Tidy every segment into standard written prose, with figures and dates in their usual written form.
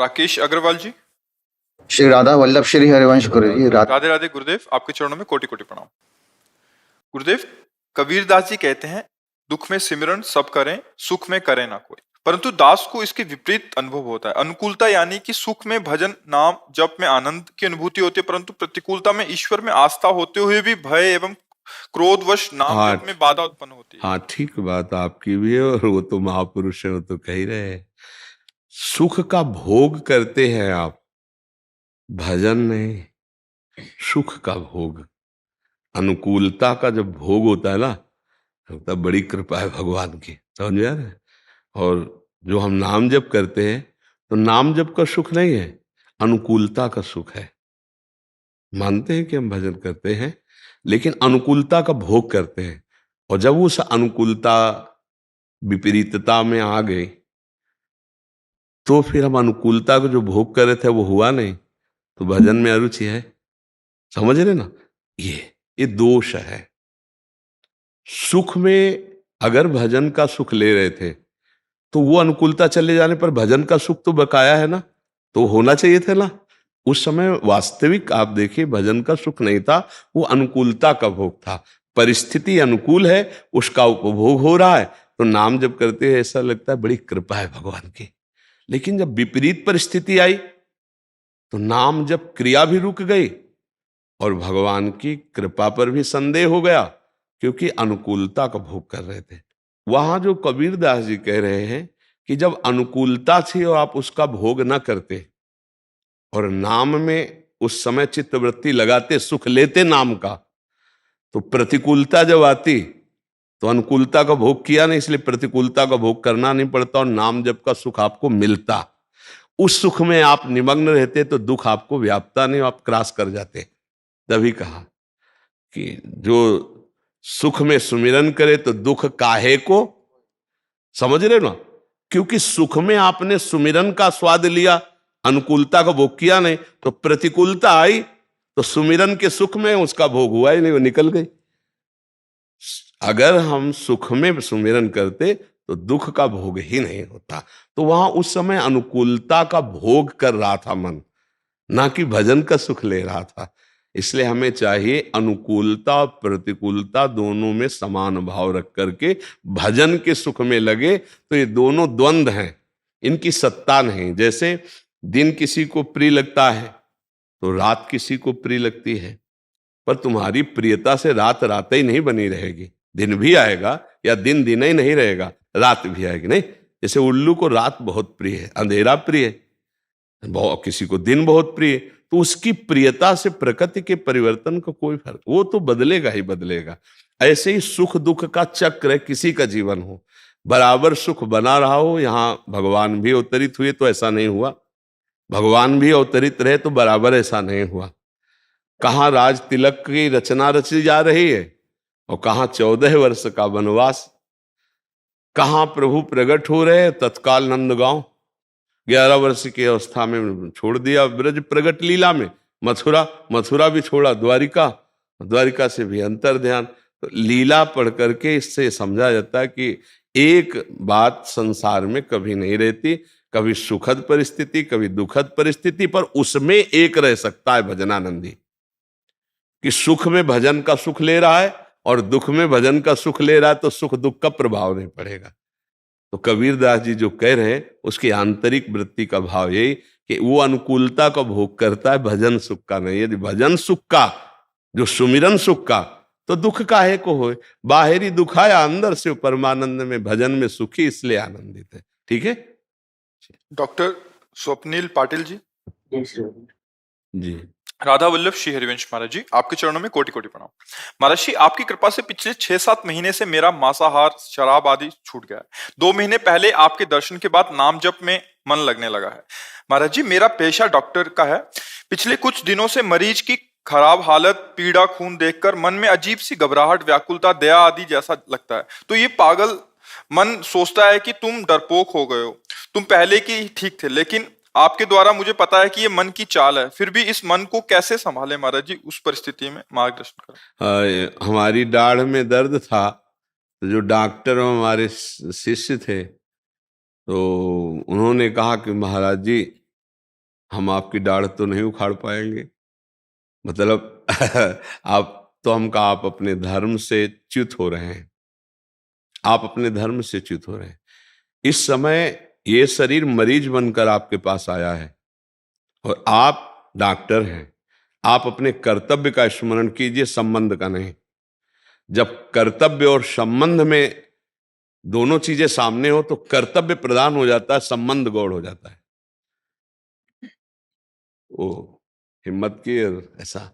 राकेश अग्रवाल जी। श्री राधा वल्लभ श्री हरिवंश गुरु जी। राधे राधे गुरुदेव, आपके चरणों में कोटि कोटि प्रणाम। गुरुदेव, कबीरदास जी कहते हैं, दुख में सिमरन सब करें, सुख में करे ना कोई। परंतु दास को इसके विपरीत अनुभव होता है। अनुकूलता यानी कि सुख में भजन नाम जप में आनंद की अनुभूति होती है, परंतु प्रतिकूलता में ईश्वर में आस्था होते हुए भी भय एवं क्रोधवश नाम जप में बाधा उत्पन्न होती है। हाँ, ठीक बात आपकी भी है, और वो तो महापुरुष है, वो तो कह ही रहे हैं। सुख का भोग करते हैं आप, भजन नहीं, सुख का भोग। अनुकूलता का जब भोग होता है ना, तब बड़ी कृपा है भगवान की, समझ में आ रहा है। और जो हम नाम जप करते हैं, तो नाम जप का सुख नहीं है, अनुकूलता का सुख है। मानते हैं कि हम भजन करते हैं, लेकिन अनुकूलता का भोग करते हैं। और जब उस अनुकूलता विपरीतता में आ गई, तो फिर हम अनुकूलता को जो भोग कर रहे थे वो हुआ नहीं, तो भजन में अरुचि है। समझ रहे ना, ये दोष है। सुख में अगर भजन का सुख ले रहे थे, तो वो अनुकूलता चले जाने पर भजन का सुख तो बकाया है ना, तो होना चाहिए था ना। उस समय वास्तविक आप देखिए, भजन का सुख नहीं था, वो अनुकूलता का भोग था। परिस्थिति अनुकूल है, उसका उपभोग हो रहा है, तो नाम जब करते हैं ऐसा लगता है बड़ी कृपा है भगवान की। लेकिन जब विपरीत परिस्थिति आई, तो नाम जब क्रिया भी रुक गई और भगवान की कृपा पर भी संदेह हो गया, क्योंकि अनुकूलता का भोग कर रहे थे। वहां जो कबीरदास जी कह रहे हैं कि जब अनुकूलता थी और आप उसका भोग ना करते और नाम में उस समय चित्तवृत्ति लगाते, सुख लेते नाम का, तो प्रतिकूलता जब आती तो अनुकूलता का भोग किया नहीं, इसलिए प्रतिकूलता का भोग करना नहीं पड़ता और नाम जप का सुख आपको मिलता। उस सुख में आप निमग्न रहते तो दुख आपको व्यापता नहीं, आप क्रॉस कर जाते। तभी कहा कि जो सुख में सुमिरन करे तो दुख काहे को। समझ रहे ना, क्योंकि सुख में आपने सुमिरन का स्वाद लिया, अनुकूलता का भोग किया नहीं, तो प्रतिकूलता आई तो सुमिरन के सुख में उसका भोग हुआ ही नहीं, वो निकल गई। अगर हम सुख में सुमिरन करते तो दुख का भोग ही नहीं होता। तो वहां उस समय अनुकूलता का भोग कर रहा था मन, ना कि भजन का सुख ले रहा था। इसलिए हमें चाहिए अनुकूलता और प्रतिकूलता दोनों में समान भाव रख करके भजन के सुख में लगे, तो ये दोनों द्वंद्व हैं, इनकी सत्ता नहीं। जैसे दिन किसी को प्रिय लगता है तो रात किसी को प्रिय लगती है, पर तुम्हारी प्रियता से रात रात ही नहीं बनी रहेगी, दिन भी आएगा, या दिन दिन ही नहीं रहेगा, रात भी आएगी। नहीं, जैसे उल्लू को रात बहुत प्रिय है, अंधेरा प्रिय है, किसी को दिन बहुत प्रिय, तो उसकी प्रियता से प्रकृति के परिवर्तन का कोई फर्क, वो तो बदलेगा ही बदलेगा। ऐसे ही सुख दुख का चक्र है, किसी का जीवन हो बराबर सुख बना रहा हो। यहां भगवान भी अवतरित हुए तो ऐसा नहीं हुआ, भगवान भी अवतरित रहे तो बराबर ऐसा नहीं हुआ। कहां राज तिलक की रचना रची जा रही है और कहां 14 वर्ष का वनवास। कहां प्रभु प्रकट हो रहे हैं, तत्काल नंदगांव 11 वर्ष की अवस्था में छोड़ दिया ब्रज प्रगट लीला में, मथुरा भी छोड़ा, द्वारिका से भी अंतर ध्यान। तो लीला पढ़ करके इससे समझा जाता है कि एक बात संसार में कभी नहीं रहती, कभी सुखद परिस्थिति कभी दुखद परिस्थिति, पर उसमें एक रह सकता है भजनानंदी, कि सुख में भजन का सुख ले रहा है और दुख में भजन का सुख ले रहा है, तो सुख दुख का प्रभाव नहीं पड़ेगा। तो कबीरदास जी जो कह रहे हैं उसकी आंतरिक वृत्ति का भाव यही कि वो अनुकूलता का भोग करता है, भजन सुख का नहीं। यदि भजन सुख का, जो सुमिरन सुख का, तो दुख काहे को होए। बाहरी दुख आया, अंदर से परमानंद में भजन में सुखी, इसलिए आनंदित है। ठीक है डॉक्टर स्वप्निल पाटिल जी। जी। राधा वल्लभ श्री हरिवंश महाराज जी, आपके चरणों में कोटि कोटि प्रणाम। महाराज जी, आपकी कृपा से पिछले 6-7 महीने से मेरा मांसाहार शराब आदि छूट गया है। 2 महीने पहले आपके दर्शन के बाद नाम जप में मन लगने लगा है। महाराज जी, मेरा पेशा डॉक्टर का है। पिछले कुछ दिनों से मरीज की खराब हालत, पीड़ा, खून देखकर मन में अजीब सी घबराहट, व्याकुलता, दया आदि जैसा लगता है। तो ये पागल मन सोचता है कि तुम डरपोक हो गए हो, तुम पहले की ठीक थे। लेकिन आपके द्वारा मुझे पता है कि ये मन की चाल है, फिर भी इस मन को कैसे संभाले महाराज जी, उस परिस्थिति में मार्गदर्शन करें। हमारी दाढ़ में दर्द था, तो जो डॉक्टर हमारे शिष्य थे, तो उन्होंने कहा कि महाराज जी हम आपकी दाढ़ तो नहीं उखाड़ पाएंगे। मतलब आप तो हम कहा आप अपने धर्म से च्युत हो रहे हैं, आप अपने धर्म से च्युत हो रहे हैं। इस समय ये शरीर मरीज बनकर आपके पास आया है और आप डॉक्टर हैं। आप अपने कर्तव्य का स्मरण कीजिए, संबंध का नहीं। जब कर्तव्य और संबंध में दोनों चीजें सामने हो तो कर्तव्य प्रधान हो जाता है, संबंध गौड़ हो जाता है। ओ हिम्मत की ऐसा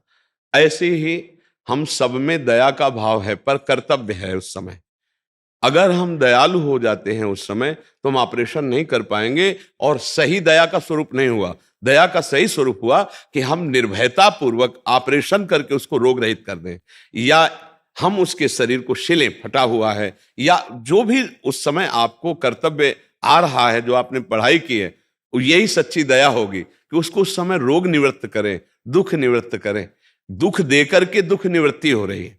ऐसे ही हम सब में दया का भाव है, पर कर्तव्य है उस समय। अगर हम दयालु हो जाते हैं उस समय तो हम ऑपरेशन नहीं कर पाएंगे, और सही दया का स्वरूप नहीं हुआ। दया का सही स्वरूप हुआ कि हम निर्भयता पूर्वक ऑपरेशन करके उसको रोग रहित कर दें, या हम उसके शरीर को शिलें, फटा हुआ है या जो भी उस समय आपको कर्तव्य आ रहा है, जो आपने पढ़ाई की है, यही सच्ची दया होगी कि उसको उस समय रोग निवृत्त करें, दुख निवृत्त करें। दुख देकर के दुख निवृत्ति हो रही है।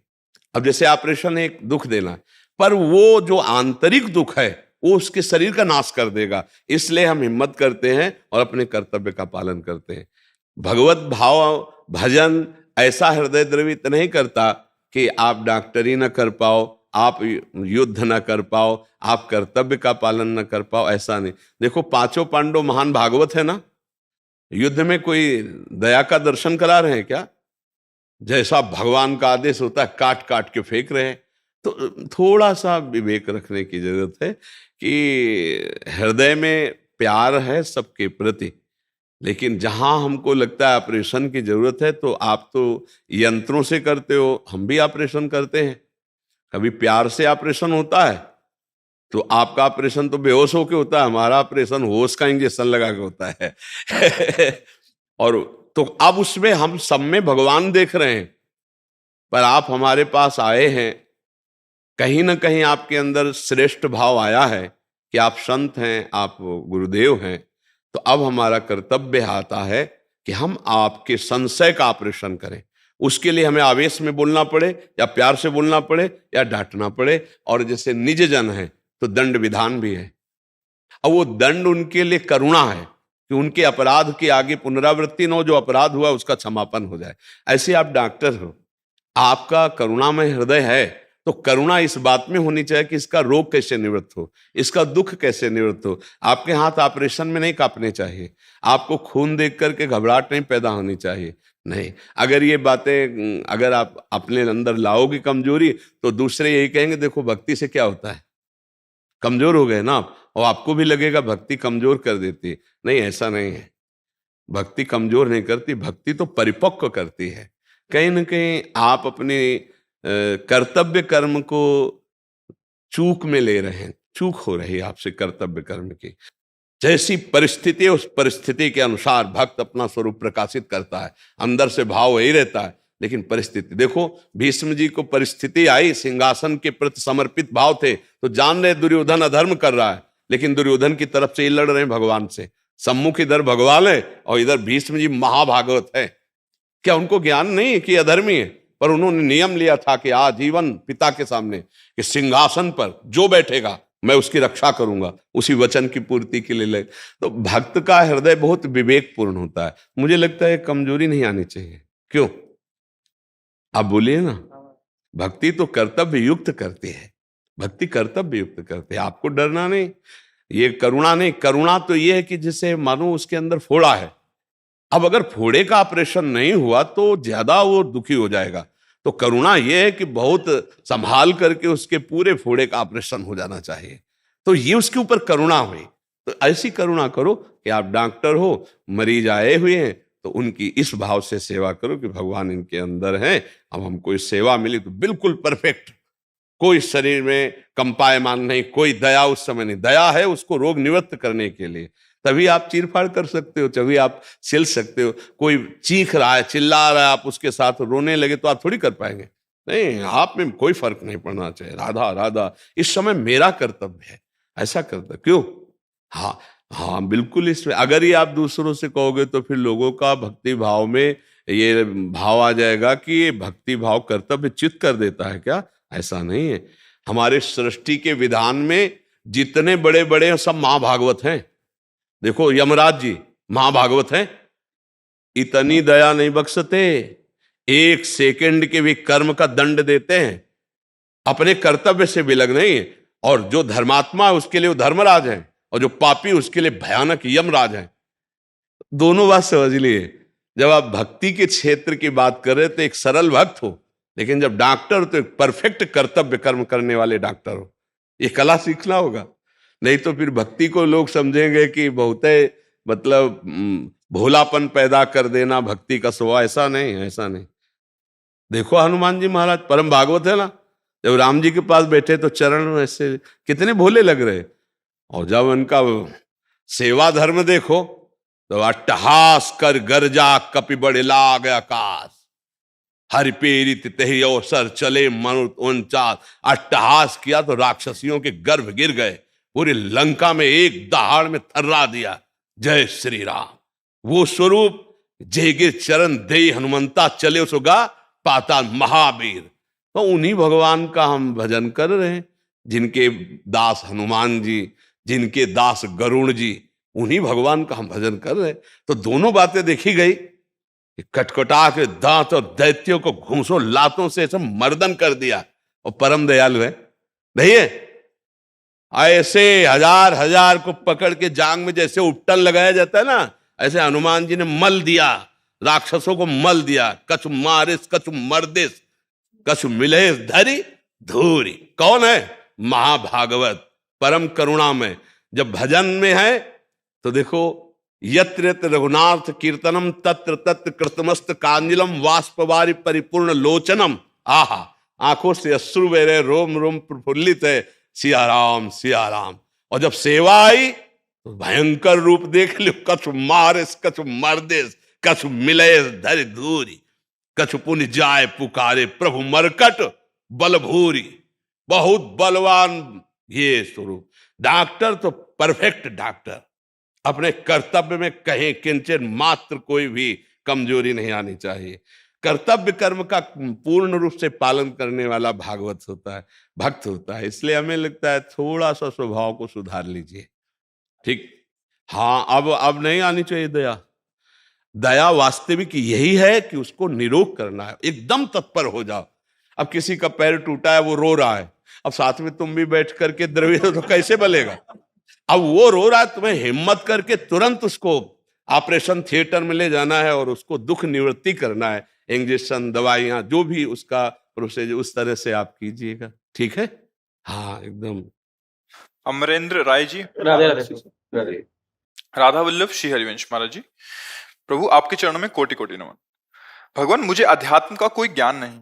अब जैसे ऑपरेशन एक दुख देना है, पर वो जो आंतरिक दुख है वो उसके शरीर का नाश कर देगा। इसलिए हम हिम्मत करते हैं और अपने कर्तव्य का पालन करते हैं। भगवत भाव भजन ऐसा हृदय द्रवित नहीं करता कि आप डॉक्टरी न कर पाओ, आप युद्ध न कर पाओ, आप कर्तव्य का पालन न कर पाओ, ऐसा नहीं। देखो पांचों पांडव महान भागवत है ना, युद्ध में कोई दया का दर्शन करा रहे हैं क्या? जैसा भगवान का आदेश होता है काट काट के फेंक रहे हैं। तो थोड़ा सा विवेक रखने की जरूरत है कि हृदय में प्यार है सबके प्रति, लेकिन जहां हमको लगता है ऑपरेशन की जरूरत है तो आप तो यंत्रों से करते हो, हम भी ऑपरेशन करते हैं। कभी प्यार से ऑपरेशन होता है तो आपका ऑपरेशन तो बेहोश होके होता है, हमारा ऑपरेशन होश का इंजेक्शन लगा के होता है। और तो अब उसमें हम सब में भगवान देख रहे हैं, पर आप हमारे पास आए हैं, कहीं ना कहीं आपके अंदर श्रेष्ठ भाव आया है कि आप संत हैं, आप गुरुदेव हैं। तो अब हमारा कर्तव्य आता है कि हम आपके संशय का ऑपरेशन करें। उसके लिए हमें आवेश में बोलना पड़े या प्यार से बोलना पड़े या डांटना पड़े। और जैसे निज जन है तो दंड विधान भी है, और वो दंड उनके लिए करुणा है कि उनके अपराध के आगे पुनरावृत्ति न हो, जो अपराध हुआ उसका क्षमापन हो जाए। ऐसे आप डॉक्टर हो, आपका करुणामय हृदय है, तो करुणा इस बात में होनी चाहिए कि इसका रोग कैसे निवृत्त हो, इसका दुख कैसे निवृत्त हो। आपके हाथ ऑपरेशन में नहीं कांपने चाहिए, आपको खून देख करके घबराहट नहीं पैदा होनी चाहिए। नहीं, अगर ये बातें अगर आप अपने अंदर लाओगे कमजोरी, तो दूसरे यही कहेंगे देखो भक्ति से क्या होता है, कमजोर हो गए ना आप, और आपको भी लगेगा भक्ति कमजोर कर देती है। नहीं, ऐसा नहीं है। भक्ति कमजोर नहीं करती, भक्ति तो परिपक्व करती है। कहीं ना कहीं आप अपने कर्तव्य कर्म को चूक में ले रहे हैं, चूक हो रही है आपसे कर्तव्य कर्म की। जैसी परिस्थिति है उस परिस्थिति के अनुसार भक्त अपना स्वरूप प्रकाशित करता है, अंदर से भाव वही रहता है। लेकिन परिस्थिति देखो, भीष्म जी को परिस्थिति आई, सिंहासन के प्रति समर्पित भाव थे, तो जान रहे दुर्योधन अधर्म कर रहा है, लेकिन दुर्योधन की तरफ से ये लड़ रहे हैं भगवान से। सम्मुख इधर भगवान है और इधर भीष्म जी महाभागवत है। क्या उनको ज्ञान नहीं है कि अधर्मी है? पर उन्होंने नियम लिया था कि आजीवन पिता के सामने कि सिंहासन पर जो बैठेगा मैं उसकी रक्षा करूंगा, उसी वचन की पूर्ति के लिए। तो भक्त का हृदय बहुत विवेकपूर्ण होता है। मुझे लगता है कमजोरी नहीं आनी चाहिए। क्यों? आप बोलिए ना। भक्ति तो कर्तव्य युक्त करती है, भक्ति कर्तव्य युक्त करती है। आपको डरना नहीं, ये करुणा नहीं। करुणा तो ये है कि जिसे मानो उसके अंदर फोड़ा है। अब अगर फोड़े का ऑपरेशन नहीं हुआ तो ज्यादा वो दुखी हो जाएगा। तो करुणा ये है कि बहुत संभाल करके उसके पूरे फोड़े का ऑपरेशन हो जाना चाहिए। तो ये उसके ऊपर करुणा हुई। तो ऐसी करुणा करो कि आप डॉक्टर हो, मरीज आए हुए हैं, तो उनकी इस भाव से सेवा करो कि भगवान इनके अंदर हैं, अब हमको इस सेवा मिली तो बिल्कुल परफेक्ट, कोई शरीर में कंपायमान नहीं, कोई दया उस समय नहीं। दया है उसको रोग निवृत्त करने के लिए, तभी आप चीरफाड़ कर सकते हो, तभी आप सिल सकते हो। कोई चीख रहा है, चिल्ला रहा है, आप उसके साथ रोने लगे तो आप थोड़ी कर पाएंगे। नहीं, आप में कोई फर्क नहीं पड़ना चाहिए। राधा राधा, इस समय मेरा कर्तव्य है, ऐसा कर्तव्य। क्यों? हाँ हाँ, बिल्कुल। इसमें अगर ये आप दूसरों से कहोगे तो फिर लोगों का भक्ति भाव में ये भाव आ जाएगा कि ये भक्ति भाव कर्तव्य चित कर देता है क्या? ऐसा नहीं है। हमारे सृष्टि के विधान में जितने बड़े बड़े सब महाभागवत हैं। देखो यमराज जी महाभागवत हैं, इतनी दया नहीं बख्शते, 1 सेकंड के भी कर्म का दंड देते हैं, अपने कर्तव्य से विलग नहीं। और जो धर्मात्मा है उसके लिए वो धर्मराज है, और जो पापी उसके लिए भयानक यमराज है। दोनों बात समझ लिए। जब आप भक्ति के क्षेत्र की बात कर रहे तो एक सरल भक्त हो, लेकिन जब डॉक्टर तो एक परफेक्ट कर्तव्य कर्म करने वाले डॉक्टर हो। ये कला सीखना होगा, नहीं तो फिर भक्ति को लोग समझेंगे कि बहुत मतलब भोलापन पैदा कर देना भक्ति का स्वभाव। ऐसा नहीं, ऐसा नहीं। देखो हनुमान जी महाराज परम भागवत है ना, जब राम जी के पास बैठे तो चरण में ऐसे कितने भोले लग रहे, और जब उनका सेवा धर्म देखो तो अट्टहास कर गर्जा कपि बड़े लाग आकाश, हरि प्रेरित तहि अवसर चले मनुत 49। अट्टहास किया तो राक्षसियों के गर्भ गिर गए, पूरी लंका में एक दहाड़ में थर्रा दिया। जय श्री राम। वो स्वरूप जयगिर चरण दे हनुमंता चले सुगा पाता महावीर। तो उन्हीं भगवान का हम भजन कर रहे हैं, जिनके दास हनुमान जी, जिनके दास गरुण जी, उन्हीं भगवान का हम भजन कर रहे हैं। तो दोनों बातें देखी गई, कटकटा के दांत और दैत्यों को घूंसों लातों से सब मर्दन कर दिया, और परम दयालु है नहीं है। ऐसे हजार हजार को पकड़ के जांग में जैसे उट्टन लगाया जाता है ना, ऐसे हनुमान जी ने मल दिया, राक्षसों को मल दिया। कछु मारिस कछु मर्दिस कछु मिले धरी धूरी। कौन है? महाभागवत, परम करुणा में। जब भजन में है तो देखो, यत्र यत्र रघुनाथ कीर्तनम तत्र तत्र कृतमस्त कांजलम वाष्पवारि परिपूर्ण लोचनम। आहा, आंखों से अश्रु बह रहे, रोम रोम प्रफुल्लित है, सिया राम सिया राम। और जब सेवा आई तो भयंकर रूप देख लो, कछु मारिस कछु मर्दिस कछु मिले धरि धूरी, कछु पुनि जाय पुकारे प्रभु मरकट बल भूरी। बहुत बलवान ये स्वरूप। डॉक्टर तो परफेक्ट डॉक्टर, अपने कर्तव्य में कहीं किंचन मात्र कोई भी कमजोरी नहीं आनी चाहिए। कर्तव्य कर्म का पूर्ण रूप से पालन करने वाला भागवत होता है, भक्त होता है। इसलिए हमें लगता है थोड़ा सा स्वभाव को सुधार लीजिए, ठीक। हाँ, अब नहीं आनी चाहिए दया। दया वास्तविक यही है कि उसको निरोग करना है, एकदम तत्पर हो जाओ। अब किसी का पैर टूटा है, वो रो रहा है, अब साथ में तुम भी बैठ करके द्रव्य तो कैसे बलेगा। अब वो रो रहा है, तुम्हें हिम्मत करके तुरंत उसको ऑपरेशन थिएटर में ले जाना है और उसको दुख निवृत्ति करना है। इंजेक्शन, दवाइयां, जो भी उसका प्रोसेस, उस तरह से आप कीजिएगा, ठीक है। हाँ, एकदम। अमरेंद्र राय जी, राधे राधे। राधा वल्लभ श्री हरिवंश महाराज जी, प्रभु आपके चरणों में कोटि कोटि नमन। भगवान, मुझे अध्यात्म का कोई ज्ञान नहीं,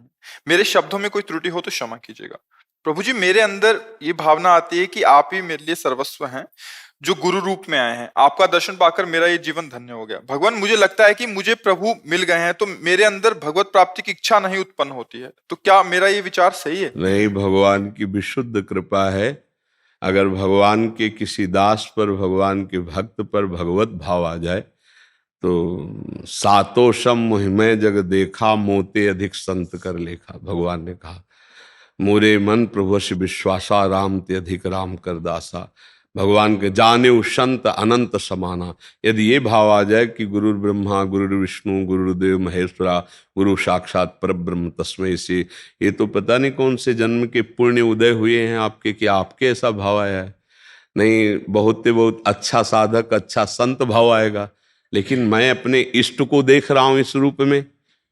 मेरे शब्दों में कोई त्रुटि हो तो क्षमा कीजिएगा। प्रभु जी, मेरे अंदर ये भावना आती है कि आप ही मेरे लिए सर्वस्व हैं, जो गुरु रूप में आए हैं। आपका दर्शन पाकर मेरा ये जीवन धन्य हो गया। भगवान, मुझे लगता है कि मुझे प्रभु मिल गए हैं, तो मेरे अंदर भगवत प्राप्ति की इच्छा नहीं उत्पन्न होती है। तो क्या मेरा ये विचार सही है? नहीं, भगवान की विशुद्ध कृपा है। अगर भगवान के किसी दास पर, भगवान के भक्त पर भगवत भाव आ जाए तो सातो शम मुहिमय जग देखा, मोते अधिक संत कर लेखा। भगवान ने कहा, मोरे मन प्रभुष विश्वासा, राम ते अधिक राम कर दासा। भगवान के जाने संत अनंत समाना। यदि ये भाव आ जाए कि गुरु ब्रह्मा गुरु विष्णु गुरुदेव महेश्वरा, गुरु साक्षात परब्रह्म तस्मै से, ये तो पता नहीं कौन से जन्म के पुण्य उदय हुए हैं आपके कि आपके ऐसा भाव आया है। नहीं, बहुत अच्छा साधक, अच्छा संत भाव आएगा, लेकिन मैं अपने इष्ट को देख रहा हूं इस रूप में,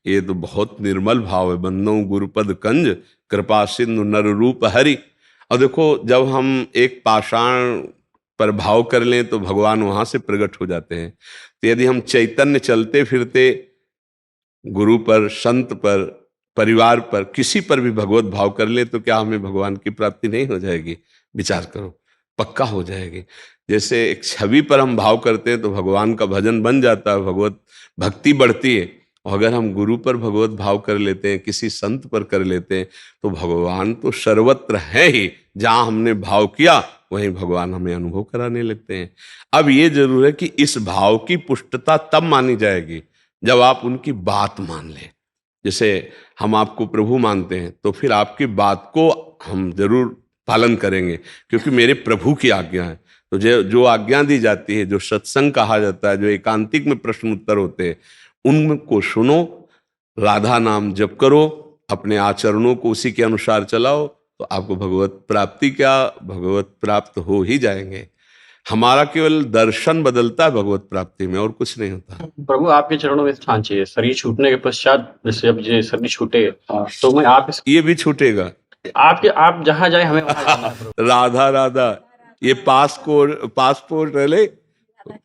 ये तो बहुत निर्मल भाव है। बंदो गुरुपद कंज कृपा सिंधु नर रूप हरि। और देखो, जब हम एक पाषाण पर भाव कर लें तो भगवान वहां से प्रकट हो जाते हैं। तो यदि हम चैतन्य चलते फिरते गुरु पर, संत पर, परिवार पर, किसी पर भी भगवत भाव कर ले तो क्या हमें भगवान की प्राप्ति नहीं हो जाएगी? विचार करो, पक्का हो जाएगी। जैसे एक छवि पर हम भाव करते हैं तो भगवान का भजन बन जाता है, भगवत भक्ति बढ़ती है। और अगर हम गुरु पर भगवत भाव कर लेते हैं, किसी संत पर कर लेते हैं, तो भगवान तो सर्वत्र है ही। जहां हमने भाव किया वहीं भगवान हमें अनुभव कराने लगते हैं। अब ये जरूर है कि इस भाव की पुष्टता तब मानी जाएगी जब आप उनकी बात मान लें। जैसे हम आपको प्रभु मानते हैं तो फिर आपकी बात को हम जरूर पालन करेंगे, क्योंकि मेरे प्रभु की आज्ञा है। तो जो आज्ञा दी जाती है, जो सत्संग कहा जाता है, जो एकांतिक में प्रश्न उत्तर होते हैं, उनको सुनो, राधा नाम जप करो, अपने आचरणों को उसी के अनुसार चलाओ, तो आपको भगवत प्राप्ति क्या, भगवत प्राप्त हो ही जाएंगे। हमारा केवल दर्शन बदलता है भगवत प्राप्ति में, और कुछ नहीं होता। प्रभु आपके चरणों में स्थान चाहिए। शरीर छूटने के पश्चात, जैसे अब ये शरीर छूटे तो मैं आप ये भी छूटेगा। आप जहां जाए हमें वहां जाना है प्रभु। राधा राधा, ये पासपोर्ट रह ले।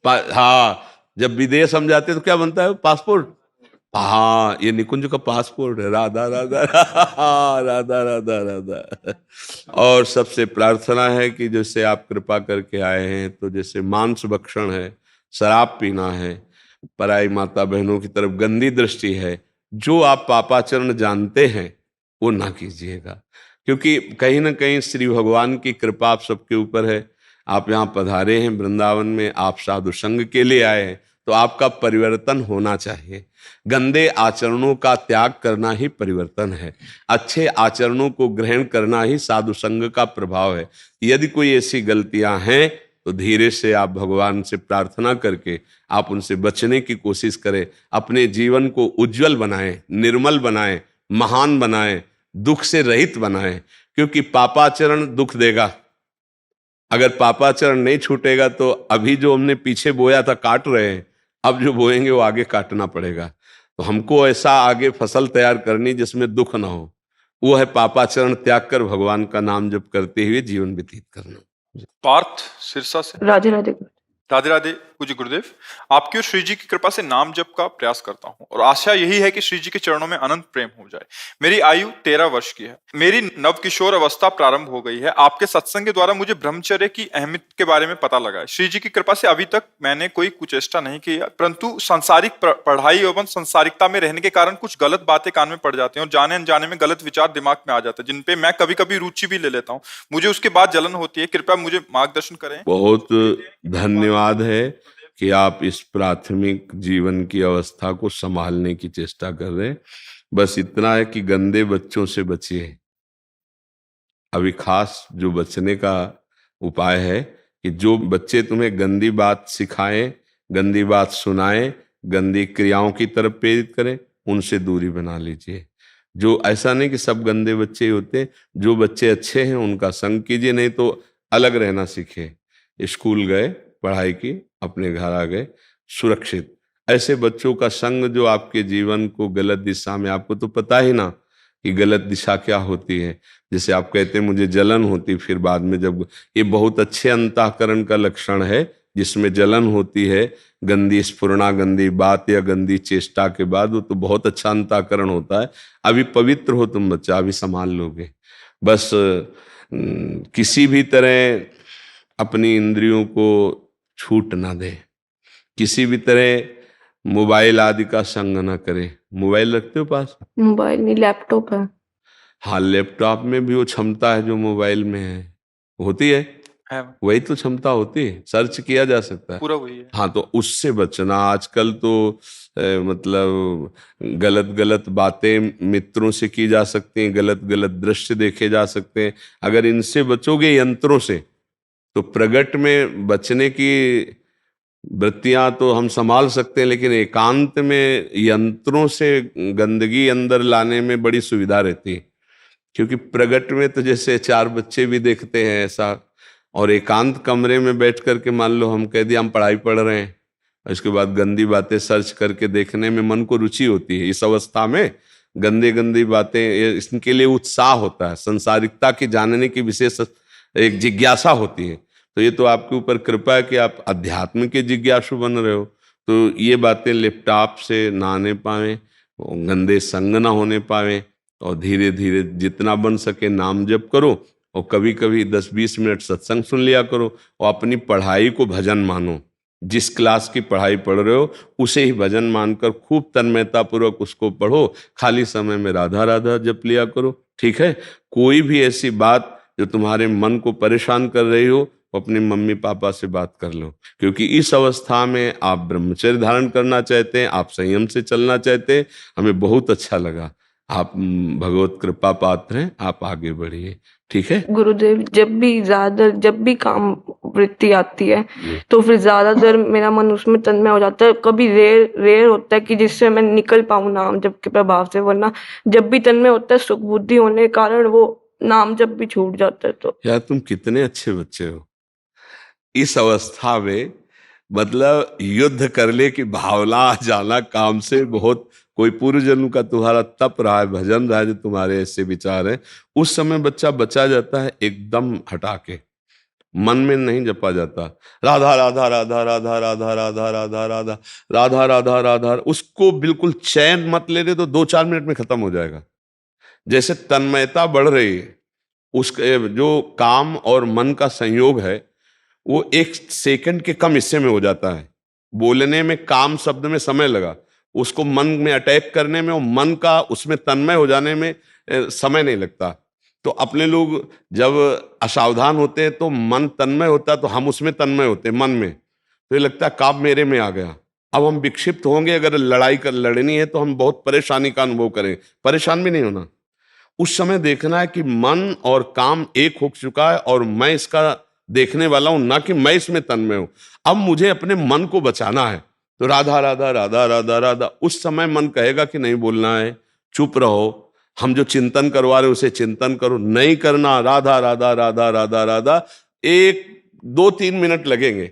हाँ, जब विदेश हम जाते तो क्या बनता है? पासपोर्ट। हाँ, ये निकुंज का पासपोर्ट है, राधा राधा राधा राधा राधा। और सबसे प्रार्थना है कि जैसे आप कृपा करके आए हैं, तो जैसे मांस भक्षण है, शराब पीना है, पराई माता बहनों की तरफ गंदी दृष्टि है, जो आप पापाचरण जानते हैं वो ना कीजिएगा, क्योंकि कहीं ना कहीं श्री भगवान की कृपा आप सबके ऊपर है। आप यहाँ पधारे हैं वृंदावन में, आप साधु संग के लिए आए हैं, तो आपका परिवर्तन होना चाहिए। गंदे आचरणों का त्याग करना ही परिवर्तन है, अच्छे आचरणों को ग्रहण करना ही साधु संग का प्रभाव है। यदि कोई ऐसी गलतियां हैं तो धीरे से आप भगवान से प्रार्थना करके आप उनसे बचने की कोशिश करें, अपने जीवन को उज्जवल बनाएं, निर्मल बनाएं, महान बनाएं, दुख से रहित बनाएं, क्योंकि पापाचरण दुख देगा। अगर पापाचरण नहीं छूटेगा तो अभी जो हमने पीछे बोया था काट रहे हैं, अब जो बोएंगे वो आगे काटना पड़ेगा। तो हमको ऐसा आगे फसल तैयार करनी जिसमें दुख ना हो, वो है पापाचरण त्याग कर भगवान का नाम जप करते हुए जीवन व्यतीत करना। पार्थ सिरसा से। राधे राधे। राधे राधे पूज्य गुरुदेव, आपकी और श्री जी की कृपा से नाम जप का प्रयास करता हूँ और आशा यही है कि श्री जी के चरणों में अनंत प्रेम हो जाए। मेरी आयु 13 वर्ष की है, मेरी नवकिशोर अवस्था प्रारंभ हो गई है। आपके सत्संग के द्वारा मुझे ब्रह्मचर्य की अहमियत के बारे में पता लगा है। श्री जी की कृपा से अभी तक मैंने कोई कुचेष्टा नहीं की, परंतु सांसारिक पढ़ाई एवं संसारिकता में रहने के कारण कुछ गलत बातें कान में पड़ जाती हैं और जाने अनजाने में गलत विचार दिमाग में आ जाते हैं, जिनपे मैं कभी कभी रुचि भी ले लेता हूँ। मुझे उसके बाद जलन होती है। कृपया मुझे मार्गदर्शन करें। बहुत धन्यवाद है कि आप इस प्राथमिक जीवन की अवस्था को संभालने की चेष्टा कर रहे हैं। बस इतना है कि गंदे बच्चों से बचिए। अभी खास जो बचने का उपाय है कि जो बच्चे तुम्हें गंदी बात सिखाएं, गंदी बात सुनाएं, गंदी क्रियाओं की तरफ प्रेरित करें, उनसे दूरी बना लीजिए। जो ऐसा नहीं कि सब गंदे बच्चे ही होते, जो बच्चे अच्छे हैं उनका संग कीजिए, नहीं तो अलग रहना सीखे। स्कूल गए, पढ़ाई की, अपने घर आ गए सुरक्षित। ऐसे बच्चों का संग जो आपके जीवन को गलत दिशा में, आपको तो पता ही ना कि गलत दिशा क्या होती है। जैसे आप कहते हैं मुझे जलन होती, फिर बाद में जब, ये बहुत अच्छे अंतःकरण का लक्षण है जिसमें जलन होती है, गंदी स्फुरणा, गंदी बात या गंदी चेष्टा के बाद, वो तो बहुत अच्छा अंतःकरण होता है। अभी पवित्र हो तुम बच्चा, अभी संभाल लोगे। बस किसी भी तरह अपनी इंद्रियों को छूट ना दे, किसी भी तरह मोबाइल आदि का संग ना करे। मोबाइल रखते हो पास? मोबाइल नहीं, लैपटॉप है। हाँ, लैपटॉप में भी वो क्षमता है जो मोबाइल में है, होती है वही तो क्षमता होती है, सर्च किया जा सकता है, पूरा वही है। हाँ, तो उससे बचना। आजकल तो मतलब गलत गलत बातें मित्रों से की जा सकती हैं, गलत गलत दृश्य देखे जा सकते हैं। अगर इनसे बचोगे यंत्रों से, तो प्रगट में बचने की वृत्तियां तो हम संभाल सकते हैं, लेकिन एकांत में यंत्रों से गंदगी अंदर लाने में बड़ी सुविधा रहती है। क्योंकि प्रगट में तो जैसे 4 बच्चे भी देखते हैं ऐसा, और एकांत कमरे में बैठ करके मान लो हम कह दिया हम पढ़ाई पढ़ रहे हैं, इसके बाद गंदी बातें सर्च करके देखने में मन को रुचि होती है। इस अवस्था में गंदे गंदी बातें, इसके लिए उत्साह होता है, संसारिकता की जानने की विशेष एक जिज्ञासा होती है। तो ये तो आपके ऊपर कृपा है कि आप अध्यात्म के जिज्ञासु बन रहे हो। तो ये बातें लैपटॉप से ना आने पाए, गंदे संग ना होने पाए, और धीरे धीरे जितना बन सके नाम जप करो, और कभी कभी 10-20 मिनट सत्संग सुन लिया करो, और अपनी पढ़ाई को भजन मानो। जिस क्लास की पढ़ाई पढ़ रहे हो उसे ही भजन मानकर खूब तन्मयता पूर्वक उसको पढ़ो। खाली समय में राधा राधा जप लिया करो, ठीक है। कोई भी ऐसी बात जो तुम्हारे मन को परेशान कर रही हो, अपने मम्मी पापा से बात कर लो, क्योंकि इस अवस्था में आप ब्रह्मचर्य धारण करना चाहते हैं, आप संयम से चलना चाहते हैं। हमें बहुत अच्छा लगा आप भगवत कृपा पात्र हैं, आप आगे बढ़िए, ठीक है। गुरुदेव, जब भी काम वृत्ति आती है तो फिर ज्यादातर मेरा मन उसमें तन्मय हो जाता है। कभी रेयर रेयर होता है कि जिससे मैं निकल पाऊं नाम जप के प्रभाव से, वरना जब भी तन्मय होता है सुख बुद्धि होने के कारण वो नाम जप भी छूट जाता है। तो यार तुम कितने अच्छे बच्चे हो। इस अवस्था में मतलब युद्ध करने की भावना आ जाना काम से, बहुत कोई पूर्व जन्म का तुम्हारा तप रहा है, भजन रहा है, जो तुम्हारे ऐसे विचार हैं, उस समय बच्चा बचा जाता है एकदम हटा के, मन में नहीं जपा जाता। राधा राधा राधा राधा राधा राधा राधा राधा राधा राधा राधा, उसको बिल्कुल चैन मत ले रहे तो 2-4 मिनट में खत्म हो जाएगा। जैसे तन्मयता बढ़ रही है, उसके जो काम और मन का संयोग है वो 1 सेकंड के कम हिस्से में हो जाता है। बोलने में काम शब्द में समय लगा, उसको मन में अटैक करने में और मन का उसमें तन्मय हो जाने में समय नहीं लगता। तो अपने लोग जब असावधान होते हैं तो मन तन्मय होता है, तो हम उसमें तन्मय होते हैं मन में, तो ये लगता है काम मेरे में आ गया। अब हम विक्षिप्त होंगे, अगर लड़नी है तो हम बहुत परेशानी का अनुभव करें। परेशान भी नहीं होना, उस समय देखना है कि मन और काम एक हो चुका है और मैं इसका देखने वाला हूं, ना कि मैं इसमें तन्मय हूं। अब मुझे अपने मन को बचाना है, तो राधा राधा राधा राधा राधा। उस समय मन कहेगा कि नहीं बोलना है, चुप रहो, हम जो चिंतन करवा रहे उसे चिंतन करो, नहीं करना, राधा राधा राधा राधा राधा। 1-2-3 मिनट लगेंगे,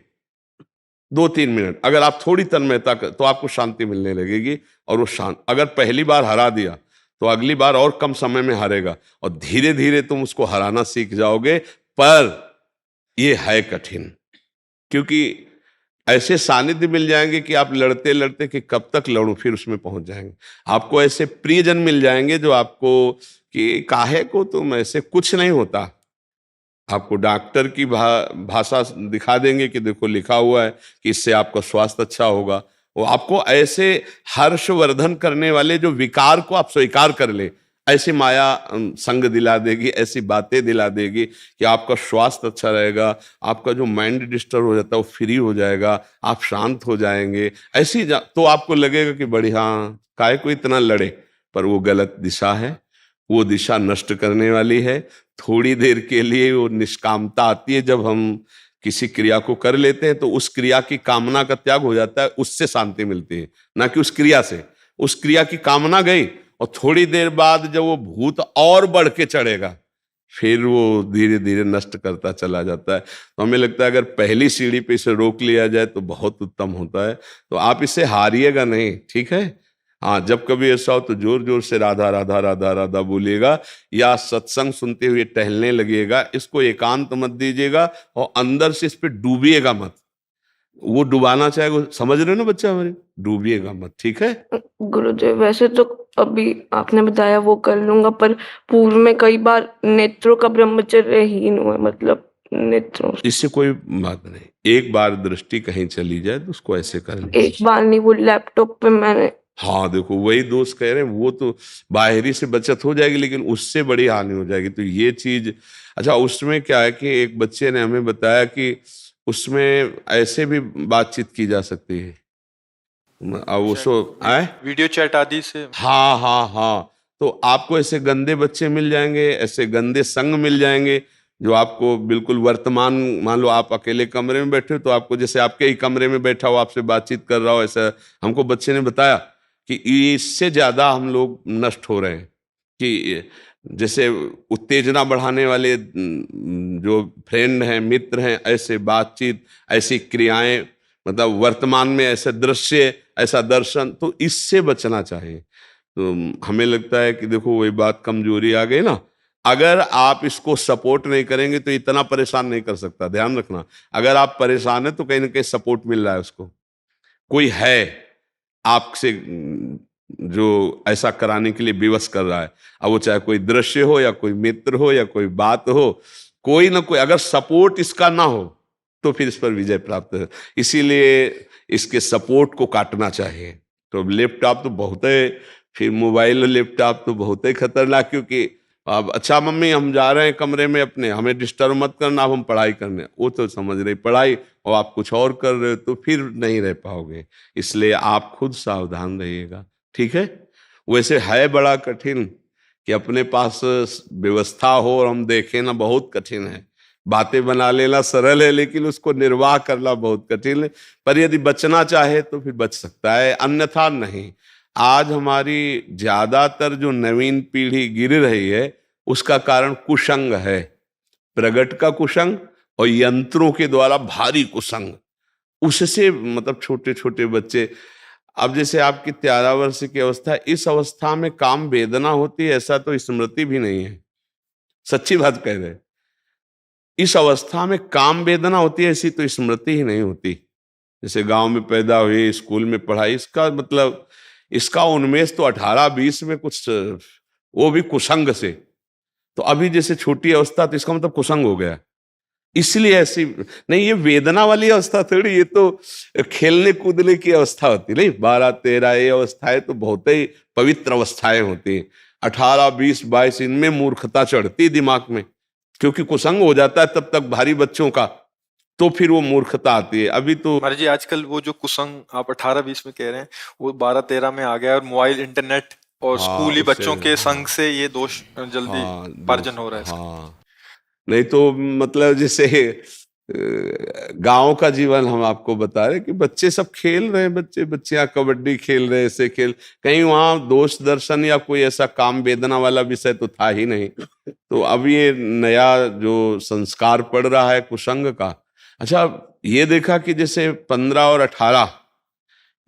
2-3 मिनट अगर आप थोड़ी तन्मयता तो आपको शांति मिलने लगेगी। और वो शांत अगर पहली बार हरा दिया तो अगली बार और कम समय में हारेगा, और धीरे धीरे तुम उसको हराना सीख जाओगे। पर ये है कठिन, क्योंकि ऐसे सानिध्य मिल जाएंगे कि आप लड़ते लड़ते कि कब तक लड़ूं, फिर उसमें पहुंच जाएंगे। आपको ऐसे प्रियजन मिल जाएंगे जो आपको कि काहे को तुम ऐसे, कुछ नहीं होता। आपको डॉक्टर की भाषा दिखा देंगे कि देखो लिखा हुआ है कि इससे आपका स्वास्थ्य अच्छा होगा। वो आपको ऐसे हर्षवर्धन करने वाले जो विकार को आप स्वीकार कर ले, ऐसी माया संग दिला देगी, ऐसी बातें दिला देगी कि आपका स्वास्थ्य अच्छा रहेगा, आपका जो माइंड डिस्टर्ब हो जाता है वो फ्री हो जाएगा, आप शांत हो जाएंगे। तो आपको लगेगा कि बड़ी, हाँ काहे को इतना लड़े, पर वो गलत दिशा है, वो दिशा नष्ट करने वाली है। थोड़ी देर के लिए वो निष्कामता आती है, जब हम किसी क्रिया को कर लेते हैं तो उस क्रिया की कामना का त्याग हो जाता है, उससे शांति मिलती है, ना कि उस क्रिया से। उस क्रिया की कामना गई और थोड़ी देर बाद जब वो भूत और बढ़ के चढ़ेगा, फिर वो धीरे धीरे नष्ट करता चला जाता है। तो हमें लगता है अगर पहली सीढ़ी पे इसे रोक लिया जाए तो बहुत उत्तम होता है। तो आप इसे हारिएगा नहीं, ठीक है। हाँ, जब कभी ऐसा हो तो जोर जोर से राधा राधा राधा राधा बोलिएगा, या सत्संग सुनते हुए टहलने लगिएगा। इसको एकांत मत दीजिएगा और अंदर से इस पे डूबिएगा मत। वो डुबाना चाहे, वो समझ रहे हो ना बच्चा हमारे, डूबिएगा मत, ठीक है। गुरुदेव, वैसे तो अभी आपने बताया वो कर लूंगा, पर पूर्व में कई बार नेत्रों का ब्रह्मचर्यहीन हुआ, मतलब नेत्रों से। इससे कोई बात नहीं, एक बार दृष्टि कहीं चली जाए तो उसको ऐसे कर लीजिए। एक बार नहीं, वो लैपटॉप पे मैंने। हाँ देखो, वही दोस्त कह रहे हैं, वो तो बाहरी से बचत हो जाएगी लेकिन उससे बड़ी हानि हो जाएगी। तो ये चीज, अच्छा उसमें क्या है कि एक बच्चे ने हमें बताया कि उसमें ऐसे भी बातचीत की जा सकती है। अब उसको आए वीडियो चैट आदि से। हाँ हाँ हाँ, तो आपको ऐसे गंदे बच्चे मिल जाएंगे, ऐसे गंदे संग मिल जाएंगे जो आपको बिल्कुल वर्तमान, मान लो आप अकेले कमरे में बैठे हो तो आपको जैसे आपके ही कमरे में बैठा हो आपसे बातचीत कर रहा हो, ऐसा हमको बच्चे ने बताया कि इससे ज्यादा हम लोग नष्ट हो रहे हैं। कि जैसे उत्तेजना बढ़ाने वाले जो फ्रेंड हैं, मित्र हैं, ऐसे बातचीत, ऐसी क्रियाएं, मतलब वर्तमान में ऐसे दृश्य, ऐसा दर्शन, तो इससे बचना चाहिए। तो हमें लगता है कि देखो वही बात, कमजोरी आ गई ना। अगर आप इसको सपोर्ट नहीं करेंगे तो इतना परेशान नहीं कर सकता, ध्यान रखना। अगर आप परेशान है तो कहीं ना कहीं सपोर्ट मिल रहा है उसको, कोई है आपसे जो ऐसा कराने के लिए विवश कर रहा है। अब वो चाहे कोई दृश्य हो या कोई मित्र हो या कोई बात हो, कोई ना कोई, अगर सपोर्ट इसका ना हो तो फिर इस पर विजय प्राप्त है। इसीलिए इसके सपोर्ट को काटना चाहिए। तो लैपटॉप तो बहुत है, फिर मोबाइल और लैपटॉप तो बहुत ही खतरनाक, क्योंकि अब अच्छा मम्मी हम जा रहे हैं कमरे में अपने, हमें डिस्टर्ब मत करना, अब हम पढ़ाई करने, वो तो समझ रही पढ़ाई और आप कुछ और कर रहे हो, तो फिर नहीं रह पाओगे। इसलिए आप खुद सावधान रहिएगा, ठीक है। वैसे है बड़ा कठिन कि अपने पास व्यवस्था हो और हम देखें ना, बहुत कठिन है। बातें बना लेना सरल है, लेकिन उसको निर्वाह करना बहुत कठिन है। पर यदि बचना चाहे तो फिर बच सकता है, अन्यथा नहीं। आज हमारी ज्यादातर जो नवीन पीढ़ी गिर रही है उसका कारण कुसंग है, प्रगट का कुसंग और यंत्रों के द्वारा भारी कुसंग। उससे मतलब छोटे छोटे बच्चे, अब जैसे आपकी 13 वर्ष की अवस्था, इस अवस्था में काम वेदना होती है ऐसा तो स्मृति भी नहीं है, सच्ची बात कह रहे हैं। इस अवस्था में काम वेदना होती है ऐसी तो स्मृति ही नहीं होती। जैसे गांव में पैदा हुई, स्कूल में पढ़ाई, इसका मतलब इसका उन्मेष तो 18-20 में कुछ, वो भी कुसंग से। तो अभी जैसे छोटी अवस्था, तो इसका मतलब कुसंग हो गया, इसलिए ऐसी नहीं। ये वेदना वाली अवस्था थोड़ी, ये तो खेलने कूदने की अवस्था होती नहीं। 12-13 ये अवस्थाएं तो बहुत ही पवित्र अवस्थाएं होती हैं। 18-20-22 इनमें मूर्खता चढ़ती दिमाग में, क्योंकि कुसंग हो जाता है तब तक भारी बच्चों का, तो फिर वो मूर्खता आती है। अभी तो महाराज जी आजकल वो जो कुसंग आप 18-20 में कह रहे हैं वो 12-13 में आ गया है, और मोबाइल, इंटरनेट और हाँ, स्कूली उससे बच्चों के संग से ये दोष जल्दी हाँ पार्जन हो रहा है इसका। हाँ, नहीं तो मतलब जैसे गांव का जीवन हम आपको बता रहे कि बच्चे सब खेल रहे हैं, बच्चे बच्चियां कबड्डी खेल रहे, ऐसे खेल, कहीं वहां दोष दर्शन या कोई ऐसा काम वेदना वाला विषय तो था ही नहीं। तो अब ये नया जो संस्कार पड़ रहा है कुसंग का। अच्छा, ये देखा कि जैसे 15 और 18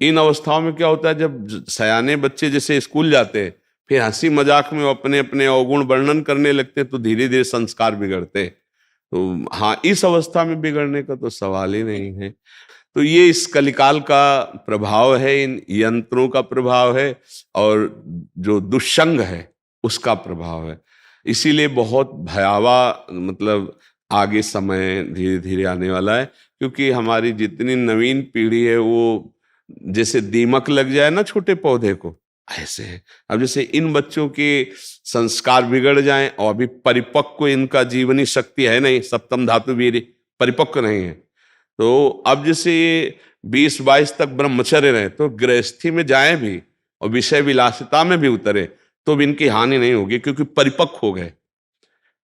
इन अवस्थाओं में क्या होता है, जब सयाने बच्चे जैसे स्कूल जाते हैं, फिर हंसी मजाक में अपने अपने अवगुण वर्णन करने लगते हैं, तो धीरे धीरे संस्कार बिगड़ते हैं। तो हाँ, इस अवस्था में बिगड़ने का तो सवाल ही नहीं है। तो ये इस कलिकाल का प्रभाव है, इन यंत्रों का प्रभाव है, और जो दुष्संग है उसका प्रभाव है। इसीलिए बहुत भयावह मतलब आगे समय धीरे धीरे आने वाला है, क्योंकि हमारी जितनी नवीन पीढ़ी है वो जैसे दीमक लग जाए ना छोटे पौधे को, ऐसे है। अब जैसे इन बच्चों के संस्कार बिगड़ जाएं, और अभी परिपक्व इनका जीवनी शक्ति है नहीं, सप्तम धातु वीर्य परिपक्व नहीं है, तो अब जैसे 20-22 तक ब्रह्मचर्य रहे, तो गृहस्थी में जाएं भी और विषय विलासिता में भी उतरे तो भी इनकी हानि नहीं होगी, क्योंकि परिपक्व हो गए।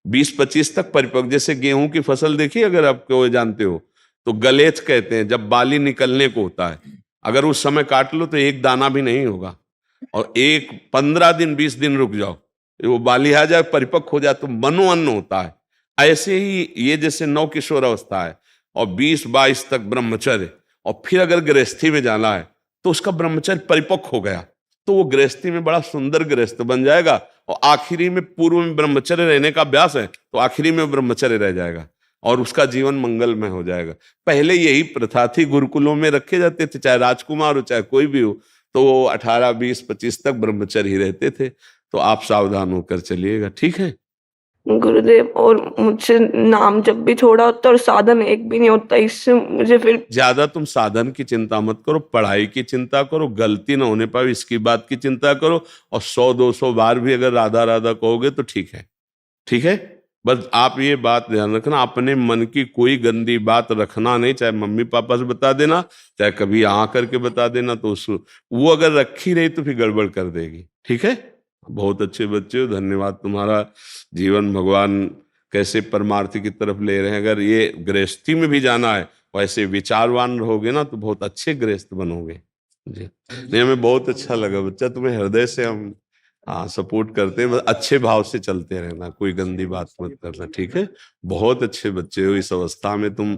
20-25 तक परिपक्व, जैसे गेहूं की फसल देखी अगर आपको जानते हो, तो गलेथ कहते हैं, जब बाली निकलने को होता है, अगर उस समय काट लो तो एक दाना भी नहीं होगा, और 15 दिन 20 दिन रुक जाओ, वो बाली आ जाए, परिपक्व हो जाए, तो मनोअन्न होता है। ऐसे ही ये जैसे नव किशोर अवस्था है, और 20-22 तक ब्रह्मचर्य, और फिर अगर गृहस्थी में जाना है तो उसका ब्रह्मचर्य परिपक्व हो गया, तो वो गृहस्थी में बड़ा सुंदर गृहस्थ बन जाएगा, और आखिरी में पूर्व में ब्रह्मचर्य रहने का अभ्यास है तो आखिरी में ब्रह्मचर्य रह जाएगा, और उसका जीवन मंगलमय हो जाएगा। पहले यही प्रथा थी, गुरुकुलों में रखे जाते थे, चाहे राजकुमार हो चाहे कोई भी हो, तो वो 18-20-25 तक ब्रह्मचर्य ही रहते थे। तो आप सावधान होकर चलिएगा, ठीक है। गुरुदेव, और मुझसे नाम जब भी थोड़ा होता है और साधन एक भी नहीं होता, इससे मुझे फिर ज्यादा तुम साधन की चिंता मत करो, पढ़ाई की चिंता करो, गलती ना होने पाए इसकी बात की चिंता करो, और 100-200 बार भी अगर राधा राधा कहोगे तो ठीक है, ठीक है। बस आप ये बात ध्यान रखना, अपने मन की कोई गंदी बात रखना नहीं, चाहे मम्मी पापा से बता देना, चाहे कभी आ करके बता देना, तो वो अगर रखी रही तो फिर गड़बड़ कर देगी, ठीक है। बहुत अच्छे बच्चे हो, धन्यवाद। तुम्हारा जीवन भगवान कैसे परमार्थ की तरफ ले रहे हैं। अगर ये गृहस्थी में भी जाना है, वैसे विचारवान रहोगे ना तो बहुत अच्छे गृहस्थ बनोगे जी। नहीं, हमें बहुत अच्छा लगा बच्चा, तुम्हें हृदय से हम सपोर्ट करते हैं, बस अच्छे भाव से चलते रहना, कोई गंदी बात मत करना, ठीक है। बहुत अच्छे बच्चे हो, इस अवस्था में तुम